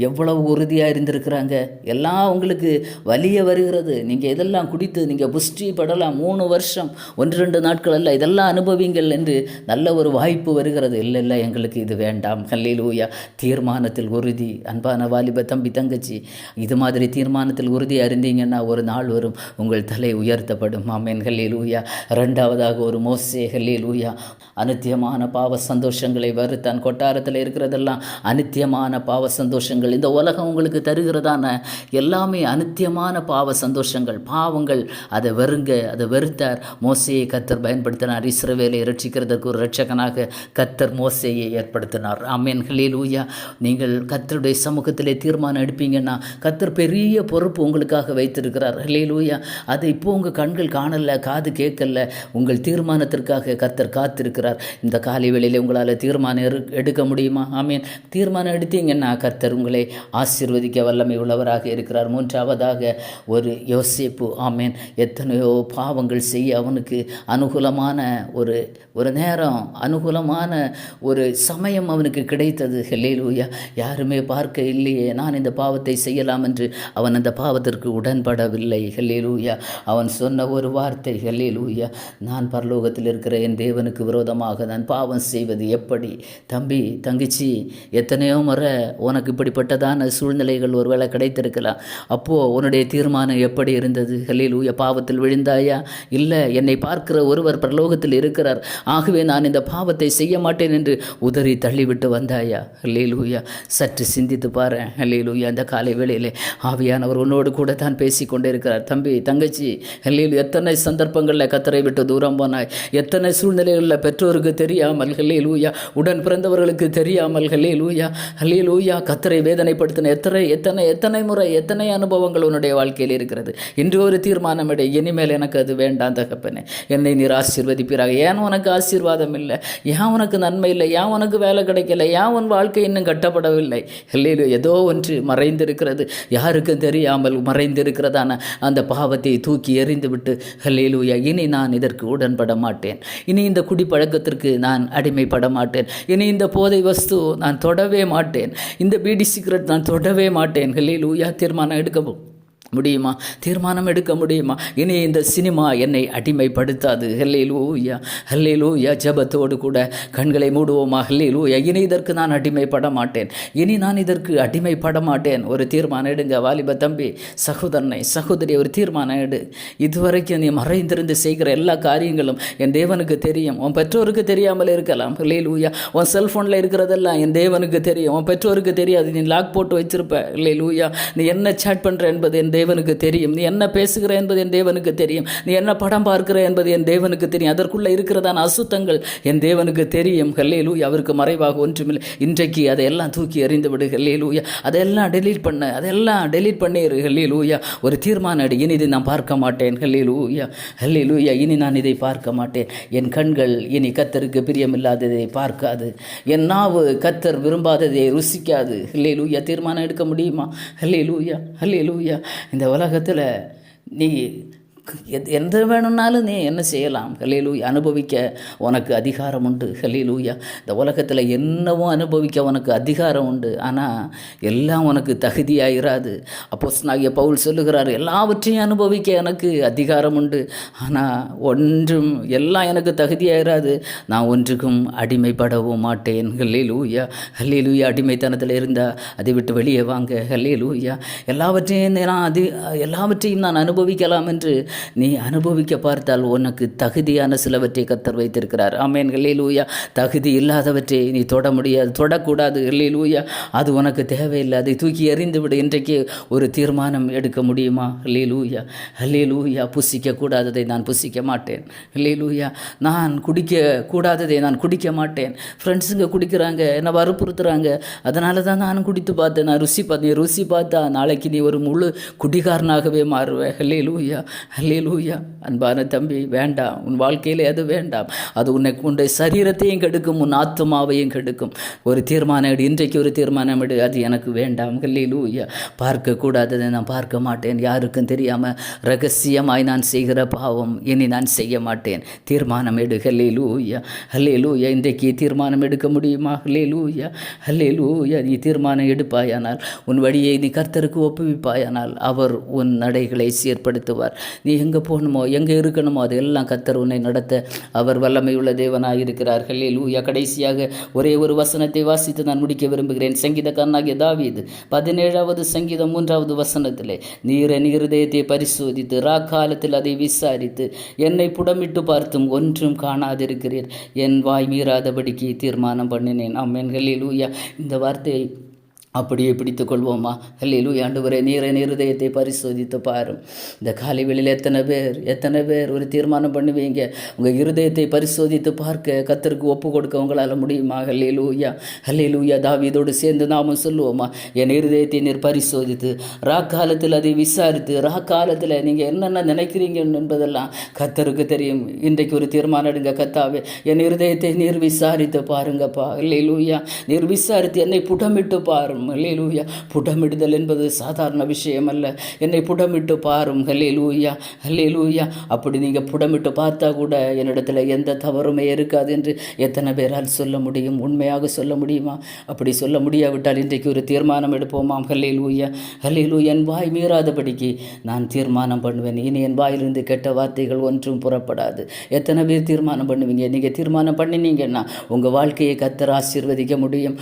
எவ்வளவு உறுதியாக இருந்திருக்கிறாங்க. எல்லாம் உங்களுக்கு வலிய வருகிறது. நீங்கள் இதெல்லாம் குடித்து நீங்கள் புஷ்டி படலாம். 3 வருஷம் 1-2 நாட்கள் அல்ல, இதெல்லாம் அனுபவிங்கள் என்று நல்ல ஒரு வாய்ப்பு வருகிறது. இல்லை இல்லை, எங்களுக்கு இது வேண்டாம். ஹல்லேலூயா. தீர்மானத்தில் உறுதி. அன்பான வாலிப தம்பி தங்கச்சி, இது மாதிரி தீர்மானத்தில் உறுதியாக இருந்தீங்கன்னா ஒரு நாள் வரும் உங்கள் தலை உயர்த்தப்படும். ஆமென், ஹல்லேலூயா. 2வதாக ஒரு மோசே, ஹல்லேலூயா, அநித்தியமான பாவ சந்தோஷங்களை தன் கொட்டாரத்தில் இருக்கிறதெல்லாம் அநித்தியமான பாவ சந்தோஷங்கள். இந்த உலகம் உங்களுக்கு தருகிறதான எல்லாமே அநித்தியமான பாவ சந்தோஷங்கள், பாவங்கள். அதை வெறுத்தார். மோசேயை கர்த்தர் பயன்படுத்தினார். இஸ்ரவேலை ரட்சிக்கிறதுக்கு ஒரு இரட்சகனாக கர்த்தர் மோசேயை ஏற்படுத்தினார். ஆமென், ஹல்லேலூயா. நீங்கள் கர்த்தருடைய சமூகத்திலே தீர்மானம் எடுப்பீங்கன்னா கர்த்தர் பெரிய பொறுப்பு உங்களுக்காக வைத்திருக்கிறார். ஹல்லேலூயா. அதை இப்போ உங்கள் கண்கள் காணல, காது கேட்கல. உங்கள் தீர்மானத்திற்காக கர்த்தர் காத்திருக்கிறார். இந்த காலை வேளையில் உங்களால் தீர்மானம் எடுக்க முடியுமா? ஆமீன். தீர்மானம் எடுத்தீங்கன்னா கர்த்தர் உங்களை ஆசீர்வதிக்க வல்லமை உள்ளவராக இருக்கிறார். 3வதாக ஒரு யோசேப்பு. ஆமீன். எத்தனையோ பாவங்கள் செய்ய அவனுக்கு அனுகூலமான ஒரு நேரம், அனுகூலமான ஒரு சமயம் அவனுக்கு கிடைத்தது. ஹல்லேலூயா. யாருமே பார்க்க இல்லையே, நான் இந்த பாவத்தை செய்யலாம் என்று அவன் அந்த பாவத்திற்கு உடன்படவில்லை. ஹல்லேலூயா. அவன் சொன்ன ஒரு வார்த்தை, ஹல்லேலூயா, நான் பரலோகத்தில் இருக்கிற என் தேவனுக்கு விரோதமாக நான் பாவம் செய்வது எப்படி? தம்பி தங்கச்சி, எத்தனையோ முறை உனக்கு இப்படிப்பட்டதான சூழ்நிலைகள் ஒருவேளை கிடைத்திருக்கலாம். அப்போது உன்னுடைய தீர்மானம் எப்படி இருந்தது? ஹல்லேலூயா. பாவத்தில் விழுந்தாயா? இல்லை, என்னை பார்க்கிற ஒருவர் பரலோகத்தில் இருக்கிறார், ஆகவே நான் இந்த பாவத்தை செய்ய மாட்டேன் என்று உதறி தள்ளிவிட்டு வந்தாயா? ஹல்லேலூயா. சற்று சிந்தித்து பாரு. ஹல்லேலூயா. அந்த காலை வேளையிலே ஆவியானவர் உன்னோடு கூட தான் பேசி கொண்டே இருக்கிறார். தம்பி தங்கச்சி, ஹல்லேலூயா. எத்தனை சந்தர்ப்பங்களில் கர்த்தரை விட்டு தூரம் போனாய்? எத்தனை சூழ்நிலைகளில் பெற்றோருக்கு தெரியாமல், ஹல்லேலூயா, உடன் பிறந்தவர்களுக்கு தெரியாமல், ஹல்லேலூயா, ஹல்லேலூயா, கர்த்தரை வேதனைப்படுத்தின எத்தனை முறை, எத்தனை அனுபவங்கள் உன்னுடைய வாழ்க்கையில் இருக்கிறது. இன்று ஒரு தீர்மானம் எடு. இனிமேல் எனக்கு அது வேண்டாம் தகப்பனே, என்னை நீர் ஆசீர்வதிப்பீராக. ஏன் உனக்கு ஆசீர்வாதம் இல்லை? ஏன் உனக்கு நன்மை இல்லை? ஏன் உனக்கு வேலை கிடைக்கல? ஏன் உன் வாழ்க்கை இன்னும் கட்டப்படவில்லை? ஹல்லேலூயா. ஏதோ ஒன்று மறைந்திருக்கிறது, யாருக்கும் தெரியாமல் மறைந்திருக்கிறதான அந்த பாவத்தை தூக்கி எறிந்து விட்டு, ஹல்லேலூயா, இனி நான் இதற்கு உடன்பட மாட்டேன். இனி இந்த குடிப்பழக்கத்திற்கு நான் அடிமைப்பட மாட்டேன். இனி இந்த போதை வஸ்து நான் தொடவே மாட்டேன். இந்த பீடி சிகரெட் நான் தொடவே மாட்டேன். ஹல்லேலூயா. தீர்மானம் எடுக்க முடியுமா? தீர்மானம் எடுக்க முடியுமா? இனி இந்த சினிமா என்னை அடிமைப்படுத்தாது. ஹல்லேலூயா, ஹல்லேலூயா. ஜெபத்தோடு கூட கண்களை மூடுவோமா? ஹல்லேலூயா. இனி இதற்கு நான் அடிமைப்பட மாட்டேன். இனி நான் இதற்கு அடிமைப்பட மாட்டேன். ஒரு தீர்மானம் எடுங்க வாலிப தம்பி, சகோதரனை, சகோதரி, ஒரு தீர்மானம் எடு. இதுவரைக்கும் நீ மறைந்திருந்து செய்கிற எல்லா காரியங்களும் என் தேவனுக்கு தெரியும். உன் பெற்றோருக்கு தெரியாமல் இருக்கலாம். ஹல்லேலூயா. உன் செல்ஃபோனில் இருக்கிறதெல்லாம் என் தேவனுக்கு தெரியும். உன் பெற்றோருக்கு தெரியாது. நீ லாக் போட்டு வச்சிருப்ப. ஹல்லேலூயா. நீ என்ன சேட் பண்ணுற என்பது என் தேவனுக்கு தெரியும். நீ என்ன பேசுகிற என்பது என் தேவனுக்கு தெரியும். நீ என்ன படம் பார்க்கிற என்பது என் தேவனுக்கு தெரியும். அதற்குள்ளே இருக்கிறதான அசுத்தங்கள் என் தேவனுக்கு தெரியும். ஹல்லேலூயா. அவருக்கு மறைவாக ஒன்றுமில்லை. இன்றைக்கு அதையெல்லாம் தூக்கி எறிந்து விடு. ஹல்லேலூயா. அதெல்லாம் டெலீட் பண்ணிடு. ஹல்லேலூயா. ஒரு தீர்மானம் எடு. இனி இதை நான் பார்க்க மாட்டேன். ஹல்லேலூயா, ஹல்லேலூயா. இனி நான் இதை பார்க்க மாட்டேன். என் கண்கள் இனி கர்த்தருக்கு பிரியமில்லாததை பார்க்காது. என் நாவு கர்த்தர் விரும்பாததை ருசிக்காது. ஹல்லேலூயா. தீர்மானம் எடுக்க முடியுமா? ஹல்லேலூயா, ஹல்லேலூயா. இந்த உலகத்தில் நீ எந்த வேணும்னாலும் நீ என்ன செய்யலாம். ஹல்லேலூயா. அனுபவிக்க உனக்கு அதிகாரம் உண்டு. ஹல்லேலூயா. இந்த உலகத்தில் என்னவோ அனுபவிக்க உனக்கு அதிகாரம் உண்டு. ஆனால் எல்லாம் உனக்கு தகுதியாயிராது. அப்போஸ்தலனாகிய பவுல் சொல்லுகிறார், எல்லாவற்றையும் அனுபவிக்க எனக்கு அதிகாரம் உண்டு, ஆனால் ஒன்றும் எல்லாம் எனக்கு தகுதியாயிராது, நான் ஒன்றுக்கும் அடிமைப்படவும் மாட்டேன். ஹல்லேலூயா. ஹல்லேலூயா. அடிமைத்தனத்தில் இருந்தால் அதை விட்டு வெளியே வாங்க. ஹல்லேலூயா. எல்லாவற்றையும் நான் அனுபவிக்கலாம் என்று நீ அனுபவிக்க பார்த்தால் உனக்கு தகுதியான சிலவற்றை கர்த்தர் வைத்திருக்கிறார். ஆமென். ஹல்லேலூயா. தகுதி இல்லாதவற்றை நீ தொட முடியாது, தொடக்கூடாது. ஹல்லேலூயா. அது உனக்கு தேவையில்லை, அதை தூக்கி எறிந்து விடு. இன்றைக்கு ஒரு தீர்மானம் எடுக்க முடியுமா? ஹல்லேலூயா. ஹல்லேலூயா. புசிக்க கூடாததை நான் புசிக்க மாட்டேன். ஹல்லேலூயா. நான் குடிக்க கூடாததை நான் குடிக்க மாட்டேன். ஃப்ரெண்ட்ஸுங்க குடிக்கிறாங்க, என்னை வற்புறுத்துறாங்க, அதனால தான் நானும் குடித்து பார்த்தேன். நான் ருசி பார்த்தேன். ருசி பார்த்தா நாளைக்கு நீ ஒரு முழு குடிகாரனாகவே மாறுவேன். ஹல்லேலூயா. ஹல்லேலூயா. அன்பான தம்பி, வேண்டாம். உன் வாழ்க்கையில் அது வேண்டாம். அது உன்னுடைய சரீரத்தையும் கெடுக்கும், உன் ஆத்மாவையும் கெடுக்கும். ஒரு தீர்மானம் எடு. இன்றைக்கு ஒரு தீர்மானம் எடு, அது எனக்கு வேண்டாம். ஹல்லேலூயா. பார்க்கக்கூடாததை நான் பார்க்க மாட்டேன். யாருக்கும் தெரியாமல் ரகசியமாய் நான் செய்கிற பாவம் இனி நான் செய்ய மாட்டேன். தீர்மானம் எடு. ஹல்லேலூயா. ஹல்லேலூயா. இன்றைக்கு தீர்மானம் எடுக்க முடியுமா? ஹல்லேலூயா. ஹல்லேலூயா. நீ தீர்மானம் எடுப்பாயானால், உன் வழியை நீ கர்த்தருக்கு ஒப்புவிப்பாயானால், அவர் உன் நடைகளை சீர்படுத்துவார். நீ எங்கே போகணுமோ, எங்கே இருக்கணுமோ, அதெல்லாம் கர்த்தர் உன்னை நடத்த அவர் வல்லமையுள்ள தேவனாக இருக்கிறார். ஹல்லேலூயா. கடைசியாக ஒரே ஒரு வசனத்தை வாசித்து நான் முடிக்க விரும்புகிறேன். சங்கீதக்காரனாகிய தாவீது 17வது சங்கீதம் 3வது வசனத்திலே, நீர் என் இருதயத்தை பரிசோதித்து ராக்காலத்தில் அதை விசாரித்து என்னை புடமிட்டு பார்த்தும் ஒன்றும் காணாதிருக்கிறீர். என் வாய் மீறாதபடிக்கு தீர்மானம் பண்ணினேன். ஆமென். ஹல்லேலூயா. இந்த வார்த்தையை அப்படியே பிடித்து கொள்வோமா? ஹல்லேலூயா. ஆண்டவரே, நீர் என் இருதயத்தை பரிசோதித்து பாரும். இந்த காலை வேளையில் எத்தனை பேர் ஒரு தீர்மானம் பண்ணுவீங்க? உங்கள் இருதயத்தை பரிசோதித்து பார்க்க, கர்த்தருக்கு ஒப்பு கொடுக்க உங்களால் முடியுமா? ஹல்லேலூயா. ஹல்லேலூயா. தாவீதோடு சேர்ந்து நாமும் சொல்லுவோமா? என் இருதயத்தை நீர் பரிசோதித்து ராக்காலத்தில் அதை விசாரித்து, ராக்காலத்தில் நீங்கள் என்னென்ன நினைக்கிறீங்க என்பதெல்லாம் கர்த்தருக்கு தெரியும். இன்றைக்கு ஒரு தீர்மானம் எடுங்க. கர்த்தாவே, என் இருதயத்தை நீர் விசாரித்து பாருங்கப்பா. ஹல்லேலூயா. நீர் விசாரித்து என்னை புடமிட்டு பாரும். ஹல்லேலூயா. புடமிடுதல் என்பது சாதாரண விஷயம் அல்ல. என்னை புடமிட்டு பாரும். ஹல்லேலூயா. ஹல்லேலூயா. அப்படி நீங்கள் புடமிட்டு பார்த்தா கூட என்னிடத்தில் எந்த தவறுமே இருக்காது என்று எத்தனை பேரால் சொல்ல முடியும்? உண்மையாக சொல்ல முடியுமா? அப்படி சொல்ல முடியாவிட்டால் இன்றைக்கு ஒரு தீர்மானம் எடுப்போமாம். ஹல்லேலூயா. ஹல்லேலூயா. என் வாய் மீறாதபடிக்கு நான் தீர்மானம் பண்ணுவேன். இனி என் வாயிலிருந்து கெட்ட வார்த்தைகள் ஒன்றும் புறப்படாது. எத்தனை பேர் தீர்மானம் பண்ணுவீங்க? நீங்கள் தீர்மானம் பண்ணினீங்கன்னா உங்கள் வாழ்க்கையை கர்த்தர் ஆசீர்வதிக்க முடியும்.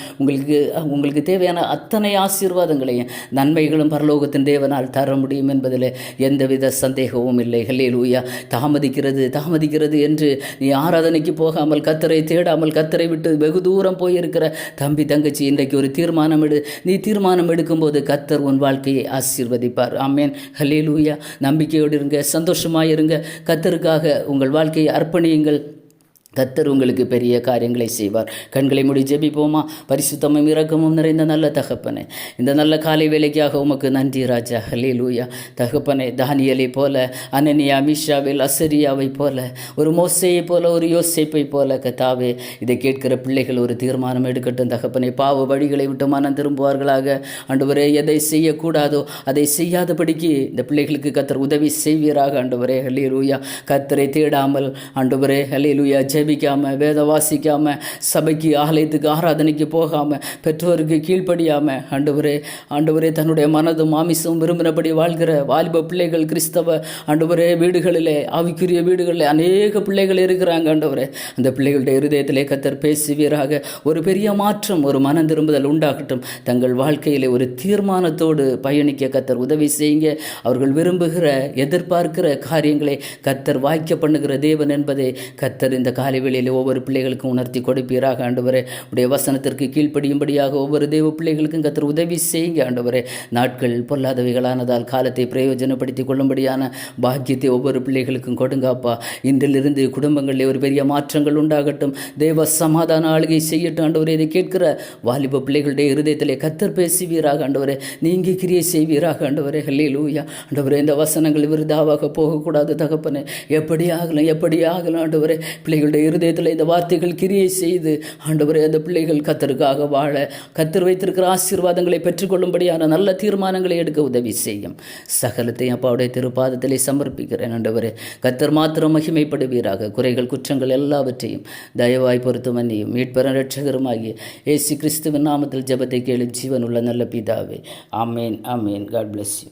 உங்களுக்கு தேவையான அத்தனை ஆசீர்வாதங்களையும் நன்மைகளும் பரலோகத்தின் தேவனால் தர முடியும் என்பதில் எந்தவித சந்தேகமும் இல்லை. ஹல்லேலூயா. தாமதிக்கிறது என்று நீ ஆராதனைக்கு போகாமல், கர்த்தரை தேடாமல், கர்த்தரை விட்டு வெகு தூரம் போயிருக்கிற தம்பி தங்கச்சி, இன்றைக்கு ஒரு தீர்மானம் எடு. நீ தீர்மானம் எடுக்கும்போது கர்த்தர் உன் வாழ்க்கையை ஆசீர்வதிப்பார். ஆமென். ஹல்லேலூயா. நம்பிக்கையோடு இருங்க, சந்தோஷமாக இருங்க, கர்த்தருக்காக உங்கள் வாழ்க்கையை அர்ப்பணியுங்கள். கர்த்தர் உங்களுக்கு பெரிய காரியங்களை செய்வார். கண்களை மூடி ஜெபிப்போமா? பரிசுத்தமும் இரக்கமும் நிறைந்த நல்ல தகப்பனே, இந்த நல்ல காலை வேலைக்காக உமக்கு நன்றி ராஜா. ஹல்லேலூயா. தகப்பனே, தானியேலை போல, அனனியா, மீஷாவேல், அசரியாவை போல, ஒரு மோசேயை போல, ஒரு யோசேப்பை போல கர்த்தாவே, இதை கேட்கிற பிள்ளைகள் ஒரு தீர்மானம் எடுக்கட்டும் தகப்பனே. பாவ வழிகளை விட்டு மனம் திரும்புவார்களாக. ஆண்டவரே, எதை செய்யக்கூடாதோ அதை செய்யாதபடிக்கு இந்த பிள்ளைகளுக்கு கர்த்தர் உதவி செய்வீராக. ஆண்டவரே, ஹல்லேலூயா. கர்த்தரை தேடாமல், ஆண்டவரே, ஹல்லேலூயா, ஜெபிக்காமல், வேத வாசிக்காமல், சபைக்கு ஆலயத்துக்கு ஆராதனைக்கு போகாமல், பெற்றோருக்கு கீழ்ப்படியாமல், ஆண்டவரே தன்னுடைய மனதும் மாமிசம் விரும்பினபடி வாழ்கிற வாலிப பிள்ளைகள் கிறிஸ்தவ ஆண்டவரே வீடுகளிலே, ஆவிக்குரிய வீடுகளில் அநேக பிள்ளைகள் இருக்கிறாங்க. ஆண்டவரே, அந்த பிள்ளைகளுடைய இருதயத்திலே கர்த்தர் பேசுவீராக. ஒரு பெரிய மாற்றம், ஒரு மனம் திரும்புதல் உண்டாகட்டும். தங்கள் வாழ்க்கையிலே ஒரு தீர்மானத்தோடு பயணிக்க கர்த்தர் உதவி செய்யுங்க. அவர்கள் விரும்புகிற, எதிர்பார்க்கிற காரியங்களை கர்த்தர் வாய்க்க பண்ணுகிற தேவன் என்பதை கர்த்தர் இந்த காலைவெளியில் ஒவ்வொரு பிள்ளைகளுக்கும் உணர்த்தி கொடுப்பீராக. ஆண்டவரே, உடைய வசனத்திற்கு கீழ்ப்படியும்படியாக ஒவ்வொரு தேவ பிள்ளைகளுக்கும் கர்த்தர் உதவி செய்யுங்க. ஆண்டவரே, நாட்கள் பொல்லாதவைகளானதால் காலத்தை பிரயோஜனப்படுத்திக் கொள்ளும்படியான பாக்கியத்தை ஒவ்வொரு பிள்ளைகளுக்கும் கொடுங்கப்பா. இன்றிலிருந்து குடும்பங்களில் ஒரு பெரிய மாற்றங்கள் உண்டாகட்டும். தேவ சமாதான ஆளுகை செய்யட்டும். ஆண்டவரே, இதை கேட்கிற வாலிப பிள்ளைகளுடைய இருதயத்திலே கர்த்தர் பேசுவீராக. ஆண்டவரே, நீங்க கிரியை செய்வீராக. ஆண்டவரே, ஹல்லேலூயா. ஆண்டவரே, இந்த வசனங்கள் விருதாவாக போகக்கூடாது தகப்பனே. எப்படி ஆகலாம் ஆண்டவரே, பிள்ளைகளுடைய பிள்ளைகளுடைய இருதயத்தில் இந்த வார்த்தைகள் கிரியை செய்து ஆண்டவரே அந்த பிள்ளைகள் கத்தருக்காக வாழ கத்தர் வைத்திருக்கிற ஆசீர்வாதங்களை பெற்றுக்கொள்ளும்படியான நல்ல தீர்மானங்களை எடுக்க உதவி செய்யும். சகலத்தையும் அப்பாவுடைய திருப்பாதத்திலே சமர்ப்பிக்கிறேன். ஆண்டவரே கத்தர் மாத்திரம் மகிமைப்படுவீராக. குறைகள் குற்றங்கள் எல்லாவற்றையும் தயவாய் பொறுத்து மன்னியும். மீட்பெறும் இரட்சகருமாகிய இயேசு கிறிஸ்துவின் நாமத்தில் ஜெபத்தை கேளும் ஜீவனுள்ள நல்ல பிதாவே. ஆமேன், ஆமேன். God bless you.